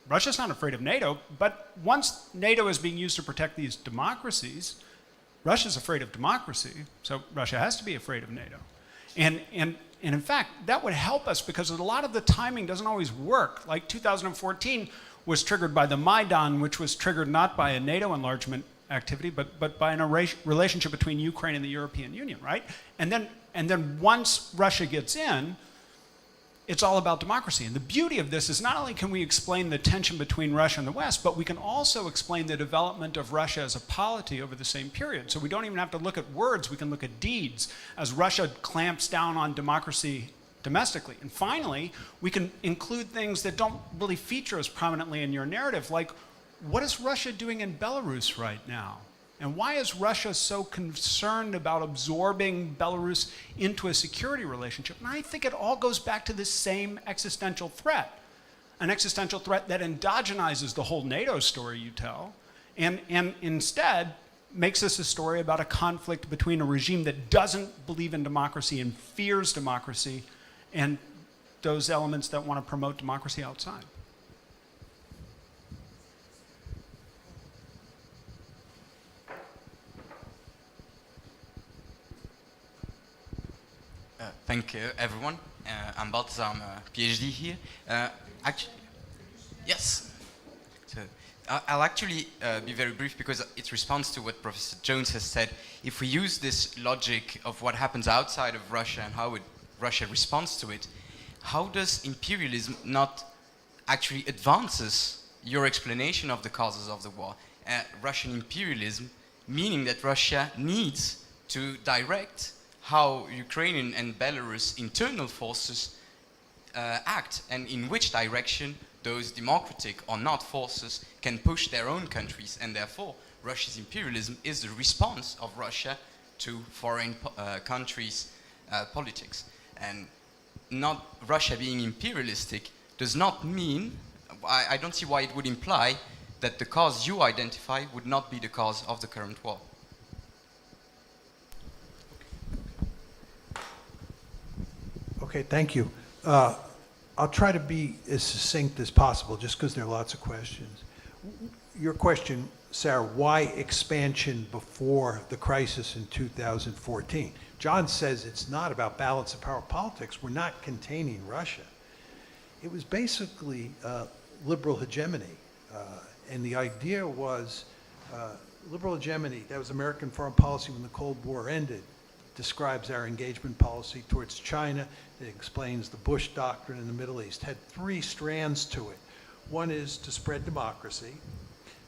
Russia's not afraid of NATO, but once NATO is being used to protect these democracies, Russia's afraid of democracy, so Russia has to be afraid of NATO. And in fact, that would help us because a lot of the timing doesn't always work. Like 2014 was triggered by the Maidan, which was triggered not by a NATO enlargement activity, but by a relationship between Ukraine and the European Union, right? And then once Russia gets in, it's all about democracy. And the beauty of this is not only can we explain the tension between Russia and the West, but we can also explain the development of Russia as a polity over the same period. So we don't even have to look at words, we can look at deeds as Russia clamps down on democracy domestically. And finally, we can include things that don't really feature as prominently in your narrative, like what is Russia doing in Belarus right now? And why is Russia so concerned about absorbing Belarus into a security relationship? And I think it all goes back to this same existential threat, an existential threat that endogenizes the whole NATO story you tell, and instead makes this a story about a conflict between a regime that doesn't believe in democracy and fears democracy, and those elements that want to promote democracy outside. Thank you, everyone. I'm Balthazar, I'm a PhD here. Actually, yes. So, I'll actually be very brief because it responds to what Professor Jones has said. If we use this logic of what happens outside of Russia and how Russia responds to it, how does imperialism not actually advances your explanation of the causes of the war? Russian imperialism, meaning that Russia needs to direct how Ukrainian and Belarus internal forces act, and in which direction those democratic or not forces can push their own countries, and therefore Russia's imperialism is the response of Russia to foreign countries' politics. And not Russia being imperialistic does not mean, I don't see why it would imply that the cause you identify would not be the cause of the current war. Okay, thank you. I'll try to be as succinct as possible, just because there are lots of questions. Your question, Sarah, why expansion before the crisis in 2014? John says it's not about balance of power politics. We're not containing Russia. It was basically liberal hegemony. And the idea was liberal hegemony, that was American foreign policy when the Cold War ended, describes our engagement policy towards China. It explains the Bush doctrine in the Middle East. Had three strands to it. One is to spread democracy.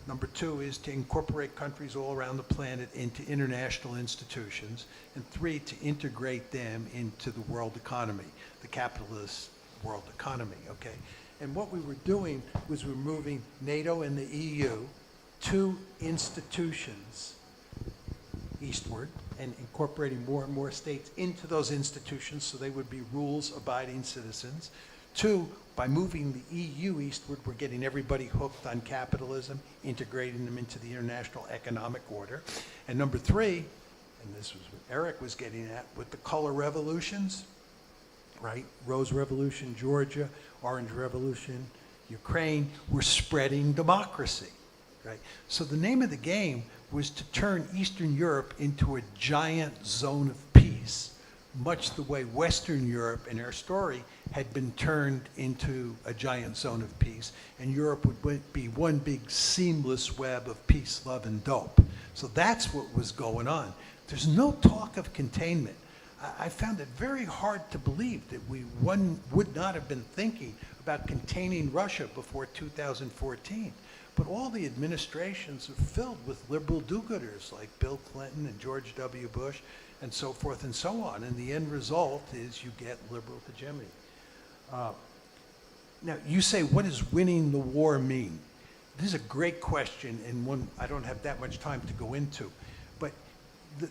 Number two is to incorporate countries all around the planet into international institutions. And three, to integrate them into the world economy, the capitalist world economy, okay? And what we were doing was we were moving NATO and the EU, two institutions eastward, and incorporating more and more states into those institutions so they would be rules-abiding citizens. Two, by moving the EU eastward, we're getting everybody hooked on capitalism, integrating them into the international economic order. And number three, and this was what Eric was getting at, with the color revolutions, right? Rose Revolution, Georgia, Orange Revolution, Ukraine, we're spreading democracy. right? So the name of the game was to turn Eastern Europe into a giant zone of peace, much the way Western Europe in our story had been turned into a giant zone of peace, and Europe would be one big seamless web of peace, love, and dope. So that's what was going on. There's no talk of containment. I found it very hard to believe that one would not have been thinking about containing Russia before 2014. But all the administrations are filled with liberal do-gooders like Bill Clinton and George W. Bush and so forth and so on. And the end result is you get liberal hegemony. Now, you say, what does winning the war mean? This is a great question, and one I don't have that much time to go into. But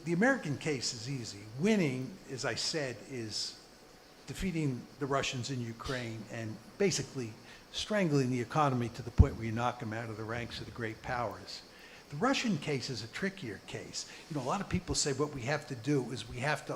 the American case is easy. Winning, as I said, is defeating the Russians in Ukraine and basically strangling the economy to the point where you knock them out of the ranks of the great powers. The Russian case is a trickier case. You know, a lot of people say what we have to do is we have to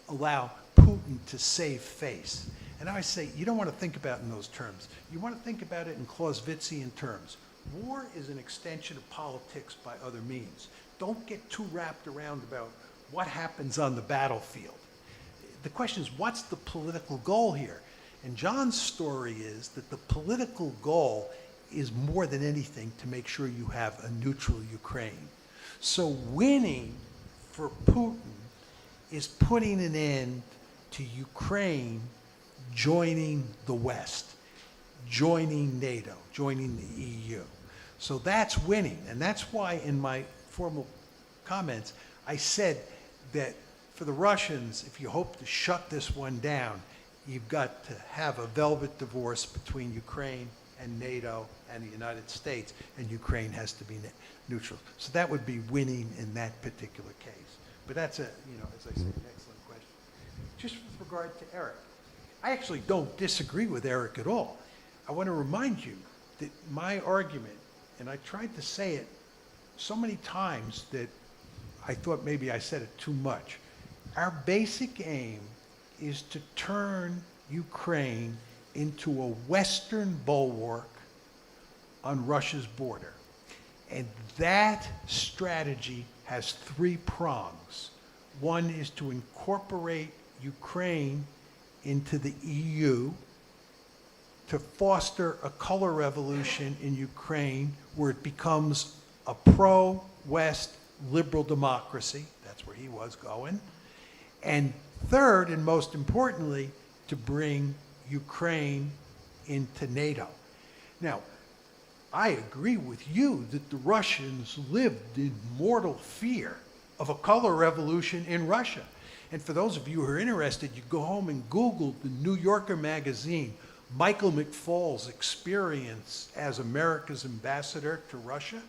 allow Putin to save face. And I say, you don't want to think about it in those terms. You want to think about it in Clausewitzian terms. War is an extension of politics by other means. Don't get too wrapped around about what happens on the battlefield. The question is, what's the political goal here? And John's story is that the political goal is more than anything to make sure you have a neutral Ukraine. So winning for Putin is putting an end to Ukraine joining the West, joining NATO, joining the EU. So that's winning. And that's why in my formal comments, I said that for the Russians, if you hope to shut this one down, you've got to have a velvet divorce between Ukraine and NATO and the United States, and Ukraine has to be neutral. So that would be winning in that particular case. But that's a, you know, as I said, an excellent question. Just with regard to Eric, I actually don't disagree with Eric at all. I want to remind you that my argument, and I tried to say it so many times that I thought maybe I said it too much. Our basic aim is to turn Ukraine into a Western bulwark on Russia's border. And that strategy has three prongs. One is to incorporate Ukraine into the EU, to foster a color revolution in Ukraine where it becomes a pro-West liberal democracy. That's where he was going. And third, and most importantly, to bring Ukraine into NATO. Now, I agree with you that the Russians lived in mortal fear of a color revolution in Russia. And for those of you who are interested, you go home and Google the New Yorker magazine, Michael McFaul's experience as America's ambassador to Russia.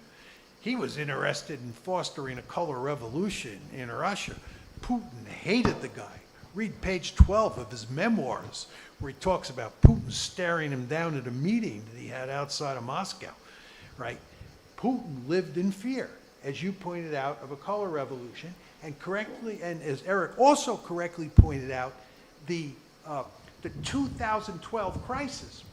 He was interested in fostering a color revolution in Russia. Putin hated the guy. Read page 12 of his memoirs, where he talks about Putin staring him down at a meeting that he had outside of Moscow, right? Putin lived in fear, as you pointed out, of a color revolution, and correctly, and as Eric also correctly pointed out, the 2012 crisis,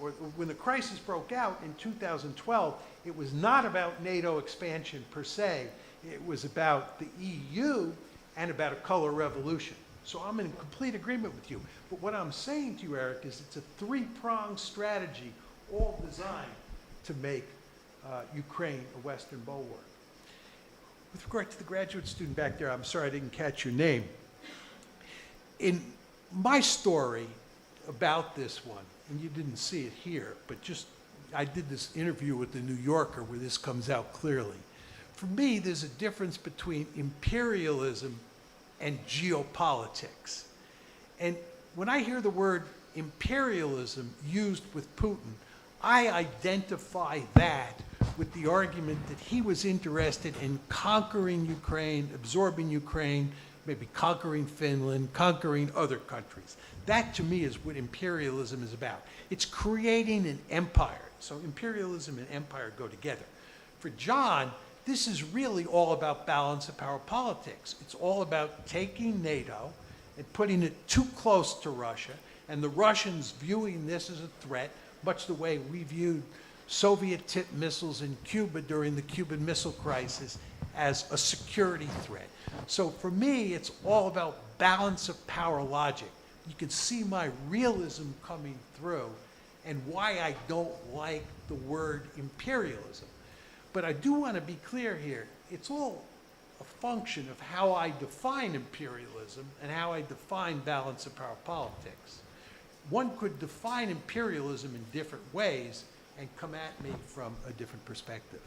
or when the crisis broke out in 2012, it was not about NATO expansion per se. It was about the EU and about a color revolution. So I'm in complete agreement with you. But what I'm saying to you, Eric, is it's a three-pronged strategy, all designed to make Ukraine a Western bulwark. With regard to the graduate student back there, I'm sorry I didn't catch your name. In my story about this one, and you didn't see it here, but just I did this interview with the New Yorker where this comes out clearly. For me, there's a difference between imperialism and geopolitics. And when I hear the word imperialism used with Putin, I identify that with the argument that he was interested in conquering Ukraine, absorbing Ukraine, maybe conquering Finland, conquering other countries. That to me is what imperialism is about. It's creating an empire. So imperialism and empire go together. For John, this is really all about balance of power politics. It's all about taking NATO and putting it too close to Russia, and the Russians viewing this as a threat, much the way we viewed Soviet-tipped missiles in Cuba during the Cuban Missile Crisis as a security threat. So for me, it's all about balance of power logic. You can see my realism coming through and why I don't like the word imperialism. But I do want to be clear here. It's all a function of how I define imperialism and how I define balance of power politics. One could define imperialism in different ways and come at me from a different perspective.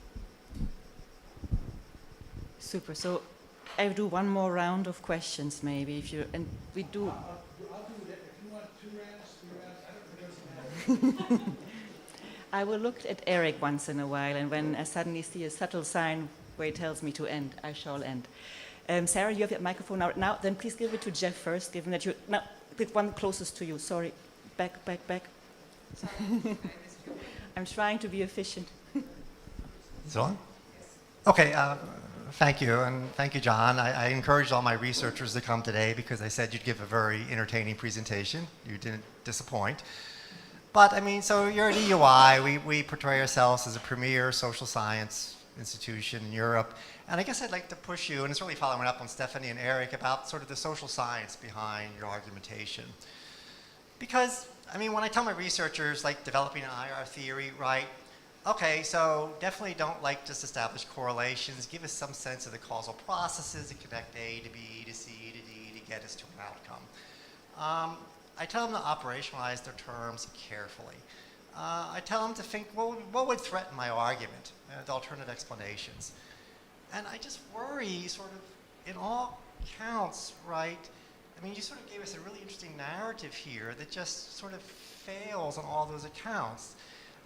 Super. So I'll do one more round of questions, maybe, if you, and we do. I'll do that. If you want 2 rounds, 3 rounds, I don't know. I will look at Eric once in a while, and when I suddenly see a subtle sign where he tells me to end, I shall end. Sarah, you have your microphone now. Then please give it to Jeff first, given that you, now, the one closest to you. Sorry. Back. Sorry. I'm trying to be efficient. Is it on? Okay, thank you, and thank you, John. I encouraged all my researchers to come today because they said you'd give a very entertaining presentation. You didn't disappoint. But I mean, so you're at EUI. We portray ourselves as a premier social science institution in Europe. And I guess I'd like to push you, and it's really following up on Stephanie and Eric, about sort of the social science behind your argumentation. Because, I mean, when I tell my researchers, like developing an IR theory, right? Okay, so definitely don't like just establish correlations. Give us some sense of the causal processes that connect A to B to C to D to get us to an outcome. I tell them to operationalize their terms carefully. I tell them to think, what would threaten my argument? The alternative explanations. And I just worry, sort of, in all counts, right? I mean, you sort of gave us a really interesting narrative here that just sort of fails on all those accounts.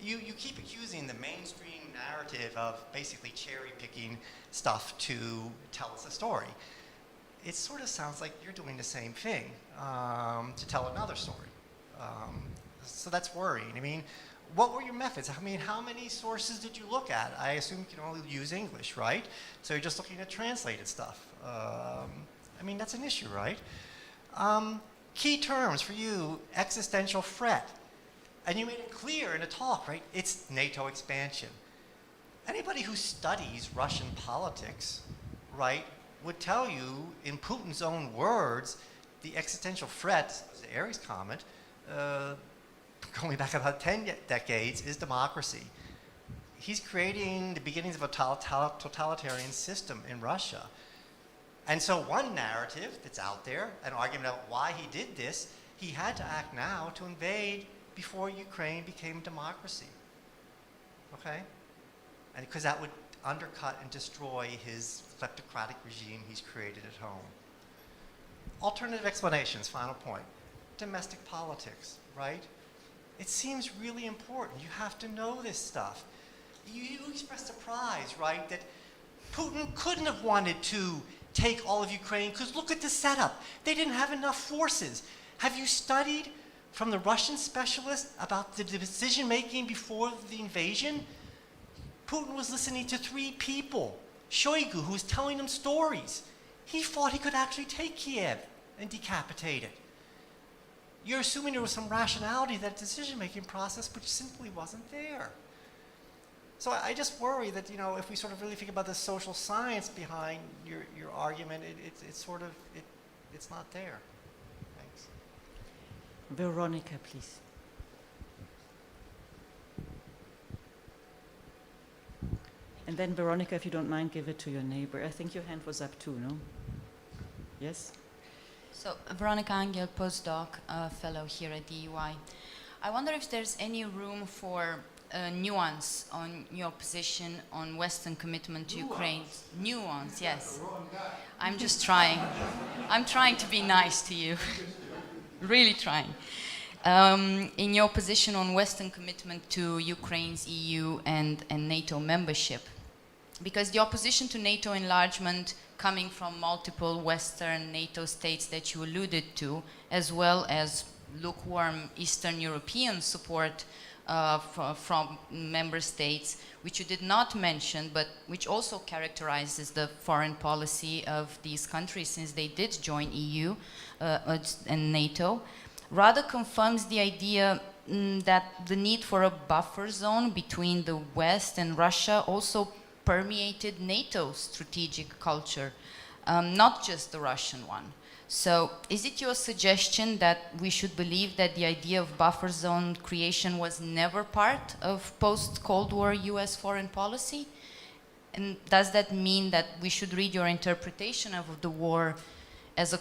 You keep accusing the mainstream narrative of basically cherry-picking stuff to tell us a story. It sort of sounds like you're doing the same thing to tell another story. So that's worrying. I mean, what were your methods? I mean, how many sources did you look at? I assume you can only use English, right? So you're just looking at translated stuff. I mean, that's an issue, right? Key terms for you, existential threat. And you made it clear in a talk, right? It's NATO expansion. Anybody who studies Russian politics, right, would tell you, in Putin's own words, the existential threat, to Eric's comment, going back about 10 decades, is democracy. He's creating the beginnings of a totalitarian system in Russia. And so one narrative that's out there, an argument about why he did this, he had to act now to invade before Ukraine became a democracy, okay? And because that would undercut and destroy his kleptocratic regime he's created at home. Alternative explanations, final point. Domestic politics, right? It seems really important. You have to know this stuff. You expressed surprise, right, that Putin couldn't have wanted to take all of Ukraine because look at the setup. They didn't have enough forces. Have you studied from the Russian specialists about the decision-making before the invasion? Putin was listening to 3 people. Shoigu, who was telling him stories. He thought he could actually take Kiev and decapitate it. You're assuming there was some rationality to that decision-making process, which simply wasn't there. So I just worry that, you know, if we sort of really think about the social science behind your argument, it's sort of, it's not there. Thanks. Veronica, please. And then Veronica, if you don't mind, give it to your neighbor. I think your hand was up too, no? Yes? So, Veronica Angel, postdoc, fellow here at the EUI. I wonder if there's any room for nuance on your position on Western commitment to Ukraine. Nuance, yes. I'm just trying. I'm trying to be nice to you. Really trying. In your position on Western commitment to Ukraine's EU and NATO membership. Because the opposition to NATO enlargement coming from multiple Western NATO states that you alluded to, as well as lukewarm Eastern European support from member states, which you did not mention, but which also characterizes the foreign policy of these countries since they did join EU and NATO, rather confirms the idea that the need for a buffer zone between the West and Russia also permeated NATO's strategic culture, not just the Russian one. So is it your suggestion that we should believe that the idea of buffer zone creation was never part of post-Cold War US foreign policy? And does that mean that we should read your interpretation of the war as a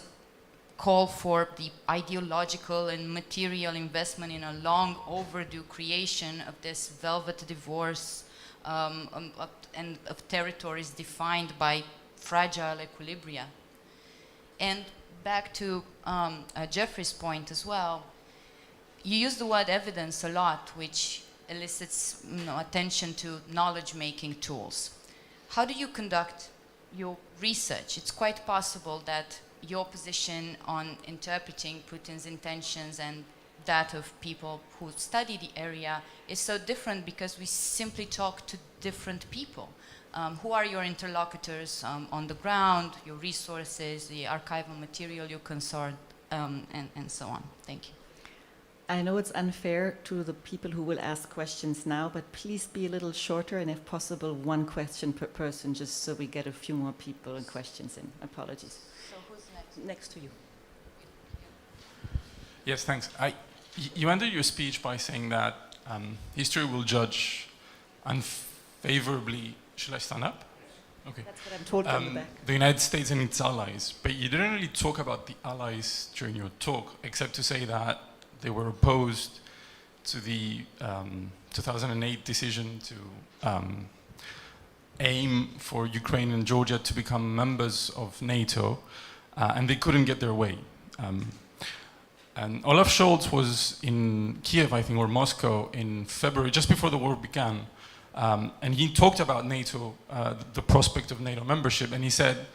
call for the ideological and material investment in a long overdue creation of this velvet divorce and of territories defined by fragile equilibria? And back to Jeffrey's point as well, you use the word evidence a lot, which elicits attention to knowledge-making tools. How do you conduct your research? It's quite possible that your position on interpreting Putin's intentions and that of people who study the area is so different because we simply talk to different people. Who are your interlocutors on the ground, your resources, the archival material you consort, and so on? Thank you. I know it's unfair to the people who will ask questions now, but please be a little shorter and if possible, one question per person, just so we get a few more people and questions in. Apologies. So who's next? Next to you. Yes, thanks. You ended your speech by saying that history will judge unfavorably. Should I stand up? Okay. That's what I'm told from the back. The United States and its allies, but you didn't really talk about the allies during your talk, except to say that they were opposed to the 2008 decision to aim for Ukraine and Georgia to become members of NATO, and they couldn't get their way. And Olaf Scholz was in Kiev, I think, or Moscow in February, just before the war began, and he talked about NATO, the prospect of NATO membership, and he said,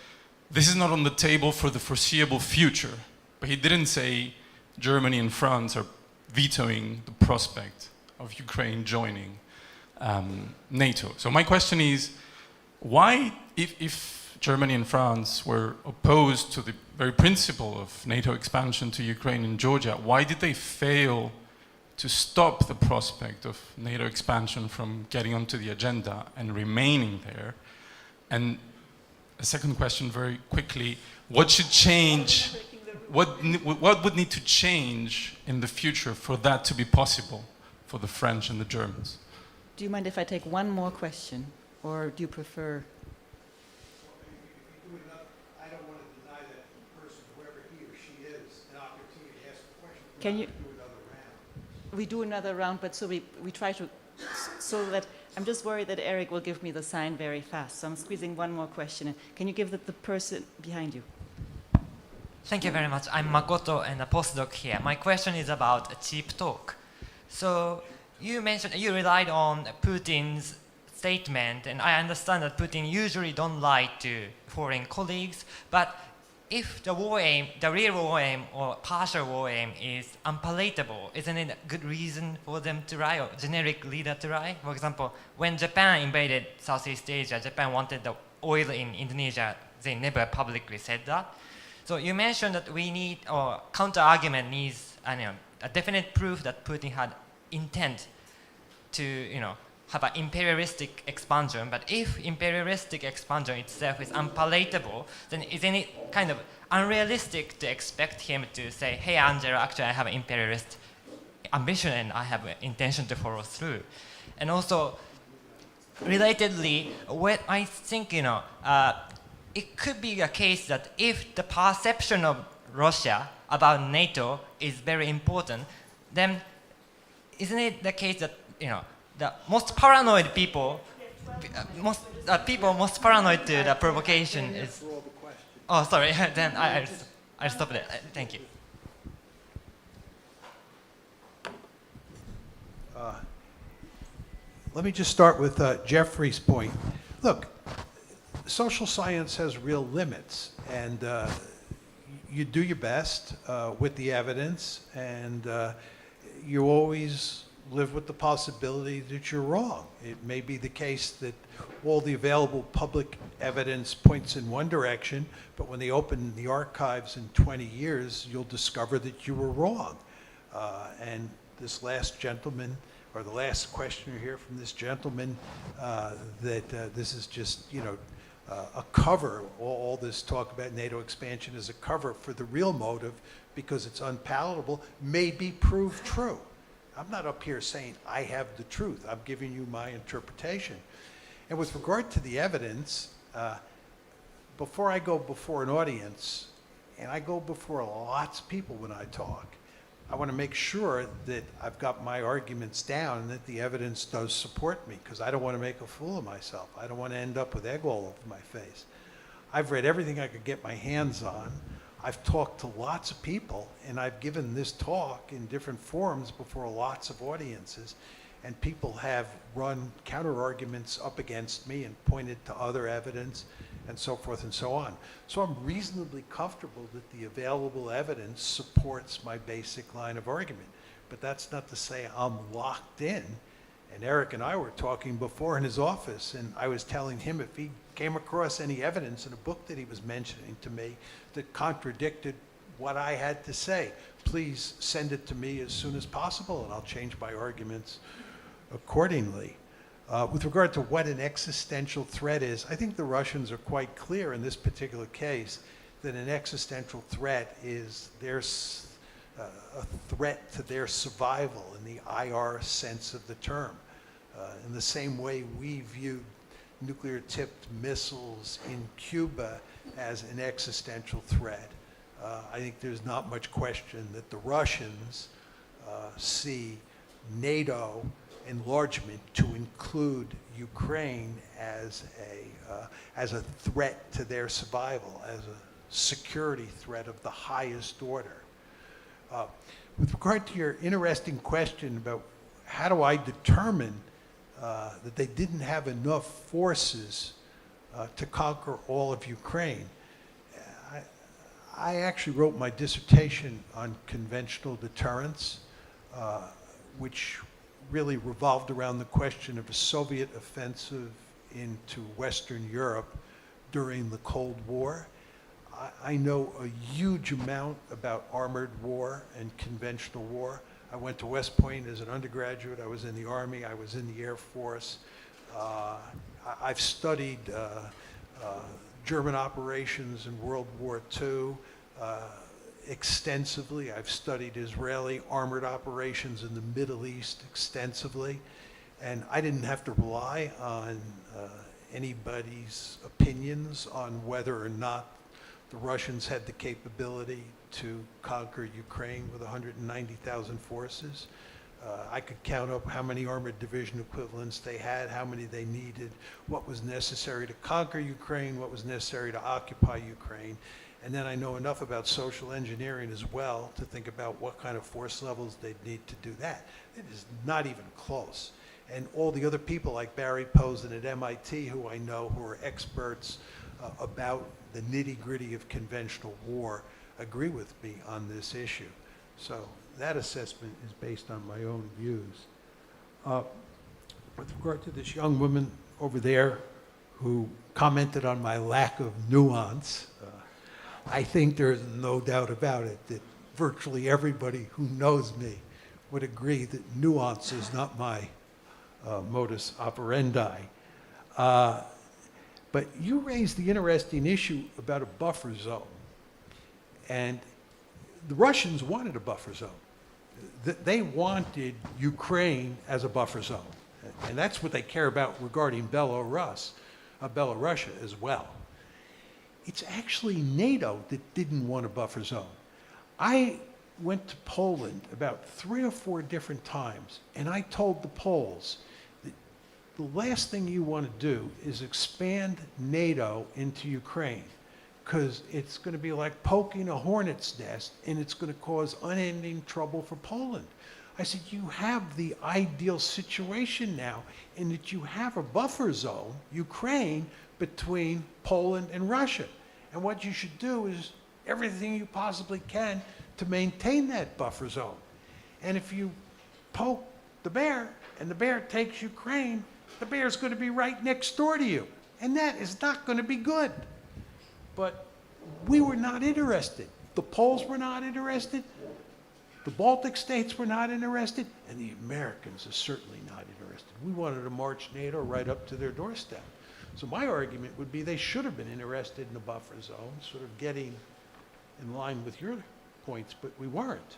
this is not on the table for the foreseeable future, but he didn't say Germany and France are vetoing the prospect of Ukraine joining NATO. So my question is, why, if Germany and France were opposed to the very principle of NATO expansion to Ukraine and Georgia, why did they fail to stop the prospect of NATO expansion from getting onto the agenda and remaining there? And a second question very quickly, what should change? What would need to change in the future for that to be possible for the French and the Germans? Do you mind if I take one more question, or do you prefer? I don't want to deny that person, whoever he or she is, an opportunity to ask a question. Can you? Do another round. We do another round, but so we try to, so that, I'm just worried that Eric will give me the sign very fast, so I'm squeezing one more question in. Can you give the person behind you? Thank you very much. I'm Makoto and a postdoc here. My question is about a cheap talk. So you mentioned you relied on Putin's statement, and I understand that Putin usually don't lie to foreign colleagues, but if the war aim, the real war aim or partial war aim is unpalatable, isn't it a good reason for them to lie, or generic leader to lie? For example, when Japan invaded Southeast Asia, Japan wanted the oil in Indonesia. They never publicly said that. So you mentioned that we need, or counter-argument needs, a definite proof that Putin had intent to, have an imperialistic expansion. But if imperialistic expansion itself is unpalatable, then isn't it kind of unrealistic to expect him to say, hey, Angela, actually I have an imperialist ambition and I have an intention to follow through. And also, relatedly, what I think, it could be a case that if the perception of Russia about NATO is very important, then isn't it the case that, the most paranoid people, most paranoid to the provocation is... Oh, sorry, then I'll stop it. Thank you. Let me just start with Jeffrey's point. Look, social science has real limits, and you do your best with the evidence, and you always live with the possibility that you're wrong. It may be the case that all the available public evidence points in one direction, but when they open the archives in 20 years, you'll discover that you were wrong. And this last gentleman, or the last questioner here from this gentleman, that this is just, a cover. All this talk about NATO expansion is a cover for the real motive, because it's unpalatable, may be proved true. I'm not up here saying I have the truth. I'm giving you my interpretation. And with regard to the evidence, before I go before an audience, and I go before lots of people when I talk, I want to make sure that I've got my arguments down and that the evidence does support me, because I don't want to make a fool of myself. I don't want to end up with egg all over my face. I've read everything I could get my hands on. I've talked to lots of people, and I've given this talk in different forums before lots of audiences, and people have run counter-arguments up against me and pointed to other evidence and so forth and so on. So I'm reasonably comfortable that the available evidence supports my basic line of argument. But that's not to say I'm locked in. And Eric and I were talking before in his office, and I was telling him if he came across any evidence in a book that he was mentioning to me that contradicted what I had to say, please send it to me as soon as possible, and I'll change my arguments accordingly. With regard to what an existential threat is, I think the Russians are quite clear in this particular case that an existential threat is a threat to their survival in the IR sense of the term. In the same way we viewed nuclear-tipped missiles in Cuba as an existential threat, I think there's not much question that the Russians see NATO enlargement to include Ukraine as a threat to their survival, as a security threat of the highest order. With regard to your interesting question about how do I determine that they didn't have enough forces to conquer all of Ukraine, I actually wrote my dissertation on conventional deterrence, which really revolved around the question of a Soviet offensive into Western Europe during the Cold War. I know a huge amount about armored war and conventional war. I went to West Point as an undergraduate. I was in the Army. I was in the Air Force. I've studied German operations in World War II extensively. I've studied Israeli armored operations in the Middle East extensively. And I didn't have to rely on anybody's opinions on whether or not the Russians had the capability to conquer Ukraine with 190,000 forces. I could count up how many armored division equivalents they had, how many they needed, what was necessary to conquer Ukraine, what was necessary to occupy Ukraine. And then I know enough about social engineering as well to think about what kind of force levels they'd need to do that. It is not even close. And all the other people like Barry Posen at MIT, who I know, who are experts about the nitty-gritty of conventional war, agree with me on this issue. So that assessment is based on my own views. With regard to this young woman over there who commented on my lack of nuance, I think there's no doubt about it that virtually everybody who knows me would agree that nuance is not my modus operandi. But you raised the interesting issue about a buffer zone. And the Russians wanted a buffer zone. They wanted Ukraine as a buffer zone. And that's what they care about regarding Belarusia as well. It's actually NATO that didn't want a buffer zone. I went to Poland about 3 or 4 different times, and I told the Poles that the last thing you want to do is expand NATO into Ukraine, because it's going to be like poking a hornet's nest, and it's going to cause unending trouble for Poland. I said, you have the ideal situation now in that you have a buffer zone, Ukraine, between Poland and Russia. And what you should do is everything you possibly can to maintain that buffer zone. And if you poke the bear and the bear takes Ukraine, the bear's going to be right next door to you. And that is not going to be good. But we were not interested. The Poles were not interested. The Baltic states were not interested, and the Americans are certainly not interested. We wanted to march NATO right up to their doorstep. So my argument would be they should have been interested in the buffer zone, sort of getting in line with your points, but we weren't.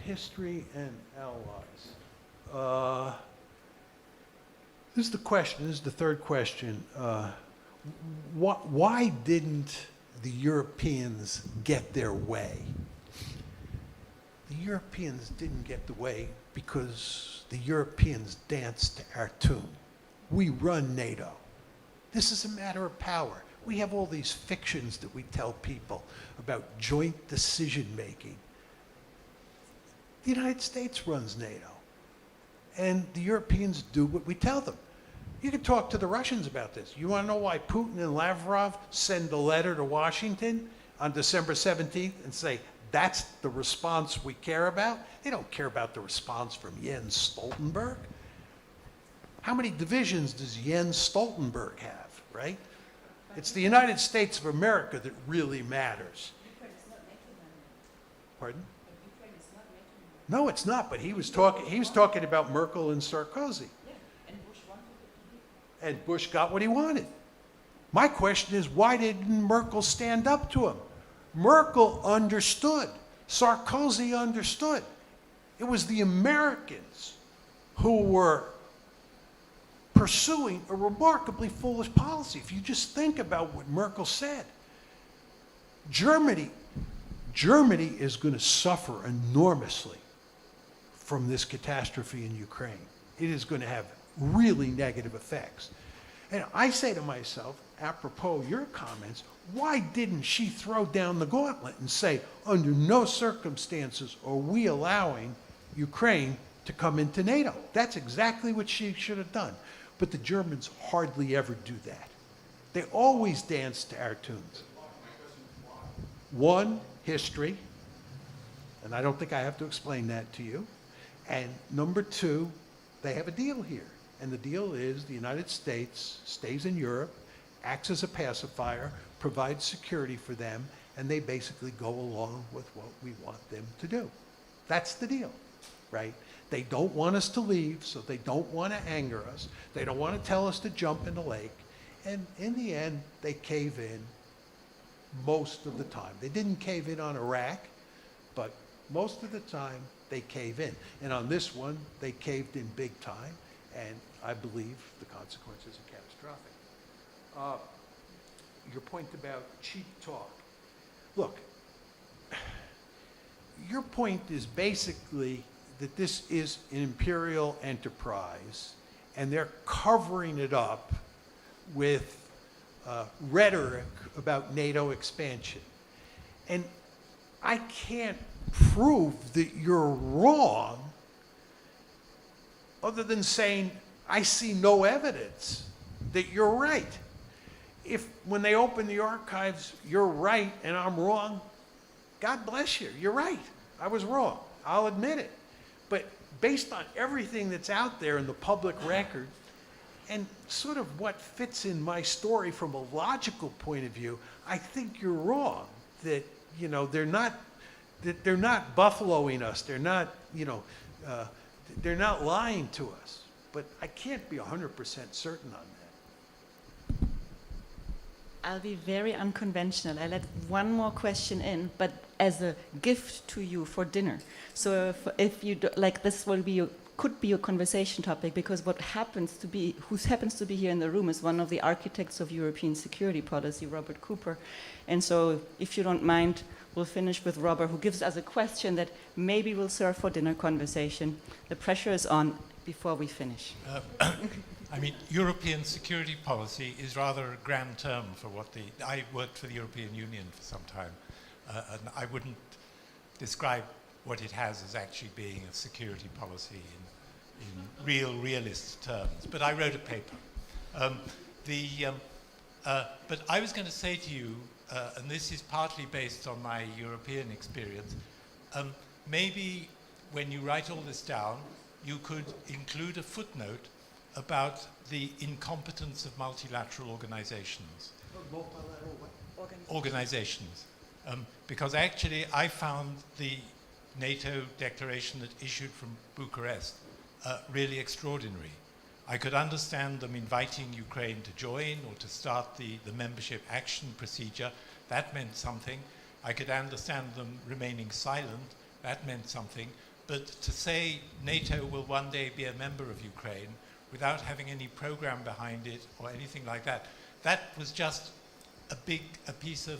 History and allies. This is the question, this is the third question. Why didn't the Europeans get their way? The Europeans didn't get the way because the Europeans danced to our tune. We run NATO. This is a matter of power. We have all these fictions that we tell people about joint decision-making. The United States runs NATO, and the Europeans do what we tell them. You can talk to the Russians about this. You want to know why Putin and Lavrov send a letter to Washington on December 17th and say, that's the response we care about? They don't care about the response from Jens Stoltenberg. How many divisions does Jens Stoltenberg have, right? It's the United States of America that really matters. Pardon? No, it's not, but he was talking about Merkel and Sarkozy. And Bush got what he wanted. My question is, why didn't Merkel stand up to him? Merkel understood. Sarkozy understood. It was the Americans who were pursuing a remarkably foolish policy. If you just think about what Merkel said, Germany is going to suffer enormously from this catastrophe in Ukraine. It is going to have really negative effects. And I say to myself, apropos your comments, why didn't she throw down the gauntlet and say, under no circumstances are we allowing Ukraine to come into NATO? That's exactly what she should have done. But the Germans hardly ever do that. They always dance to our tunes. One, history, and I don't think I have to explain that to you. And number two, they have a deal here. And the deal is the United States stays in Europe, acts as a pacifier, provides security for them, and they basically go along with what we want them to do. That's the deal, right? They don't want us to leave, so they don't want to anger us. They don't want to tell us to jump in the lake. And in the end, they cave in most of the time. They didn't cave in on Iraq, but most of the time, they cave in. And on this one, they caved in big time, and I believe the consequences are catastrophic. Your point about cheap talk. Look, your point is basically that this is an imperial enterprise, and they're covering it up with rhetoric about NATO expansion. And I can't prove that you're wrong other than saying, I see no evidence that you're right. If when they open the archives, you're right and I'm wrong, God bless you, you're right. I was wrong, I'll admit it. But based on everything that's out there in the public record, and sort of what fits in my story from a logical point of view, I think you're wrong. That, you know, they're not buffaloing us. They're not, they're not lying to us. But I can't be 100% certain on that. I'll be very unconventional. I let one more question in, but as a gift to you for dinner. So if you do, like, this will be could be a conversation topic, because who happens to be here in the room is one of the architects of European security policy, Robert Cooper. And so if you don't mind, we'll finish with Robert, who gives us a question that maybe will serve for dinner conversation. The pressure is on before we finish. I mean, European security policy is rather a grand term for what I worked for the European Union for some time, and I wouldn't describe what it has as actually being a security policy in realist terms. But I wrote a paper. But I was going to say to you, and this is partly based on my European experience, maybe when you write all this down, you could include a footnote about the incompetence of multilateral organizations. Multilateral what? Organizations. Because actually I found the NATO declaration that issued from Bucharest really extraordinary. I could understand them inviting Ukraine to join or to start the membership action procedure. That meant something. I could understand them remaining silent. That meant something. But to say NATO will one day be a member of Ukraine without having any program behind it or anything like that, that was just a piece of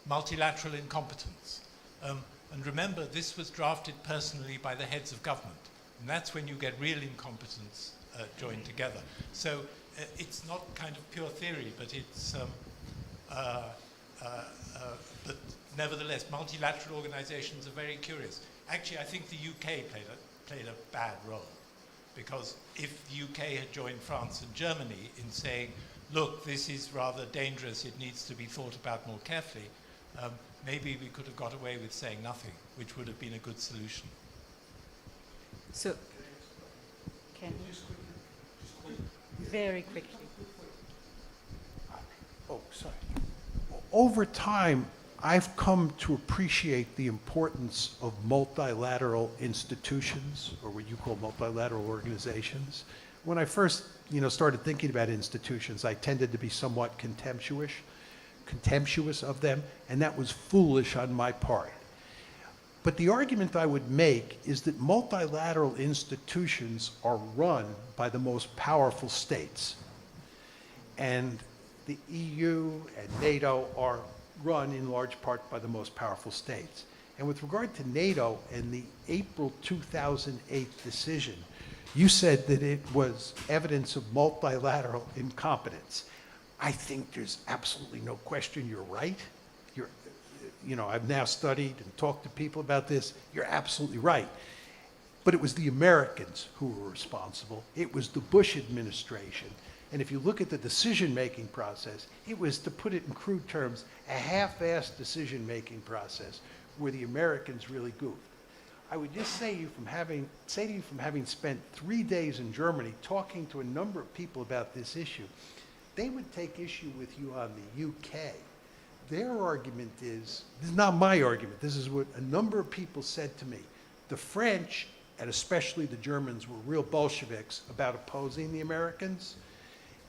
multilateral incompetence. And remember, this was drafted personally by the heads of government. And that's when you get real incompetence joined together. So it's not kind of pure theory, but it's, but nevertheless, multilateral organizations are very curious. Actually, I think the UK played a bad role, because if the UK had joined France and Germany in saying, look, this is rather dangerous, it needs to be thought about more carefully, maybe we could have got away with saying nothing, which would have been a good solution. So, can you very quickly? Oh, sorry. Over time, I've come to appreciate the importance of multilateral institutions, or what you call multilateral organizations. When I first, started thinking about institutions, I tended to be somewhat contemptuous of them, and that was foolish on my part. But the argument I would make is that multilateral institutions are run by the most powerful states. And the EU and NATO are run in large part by the most powerful states. And with regard to NATO and the April 2008 decision, you said that it was evidence of multilateral incompetence. I think there's absolutely no question you're right. I've now studied and talked to people about this. You're absolutely right. But it was the Americans who were responsible. It was the Bush administration. And if you look at the decision-making process, it was, to put it in crude terms, a half-assed decision-making process where the Americans really goofed. I would just say to you from having spent 3 days in Germany talking to a number of people about this issue, they would take issue with you on the UK. Their argument is, this is not my argument, this is what a number of people said to me. The French, and especially the Germans, were real Bolsheviks about opposing the Americans.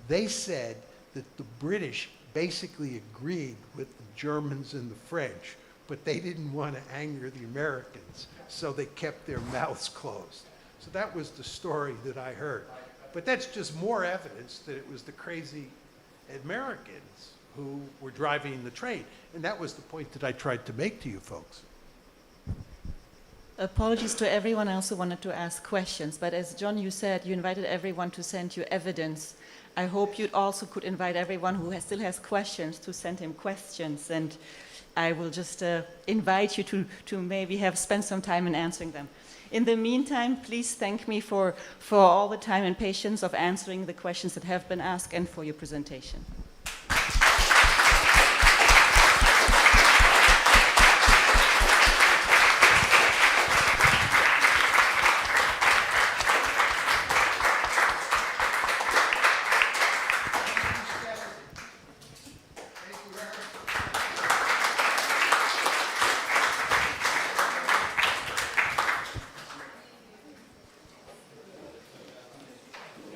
They said that the British basically agreed with the Germans and the French, but they didn't want to anger the Americans, so they kept their mouths closed. So that was the story that I heard. But that's just more evidence that it was the crazy Americans who were driving the train. And that was the point that I tried to make to you folks. Apologies to everyone else who wanted to ask questions, but as John, you said, you invited everyone to send you evidence. I hope you also could invite everyone who still has questions to send him questions, and I will just invite you to maybe spend some time in answering them. In the meantime, please thank me for all the time and patience of answering the questions that have been asked and for your presentation.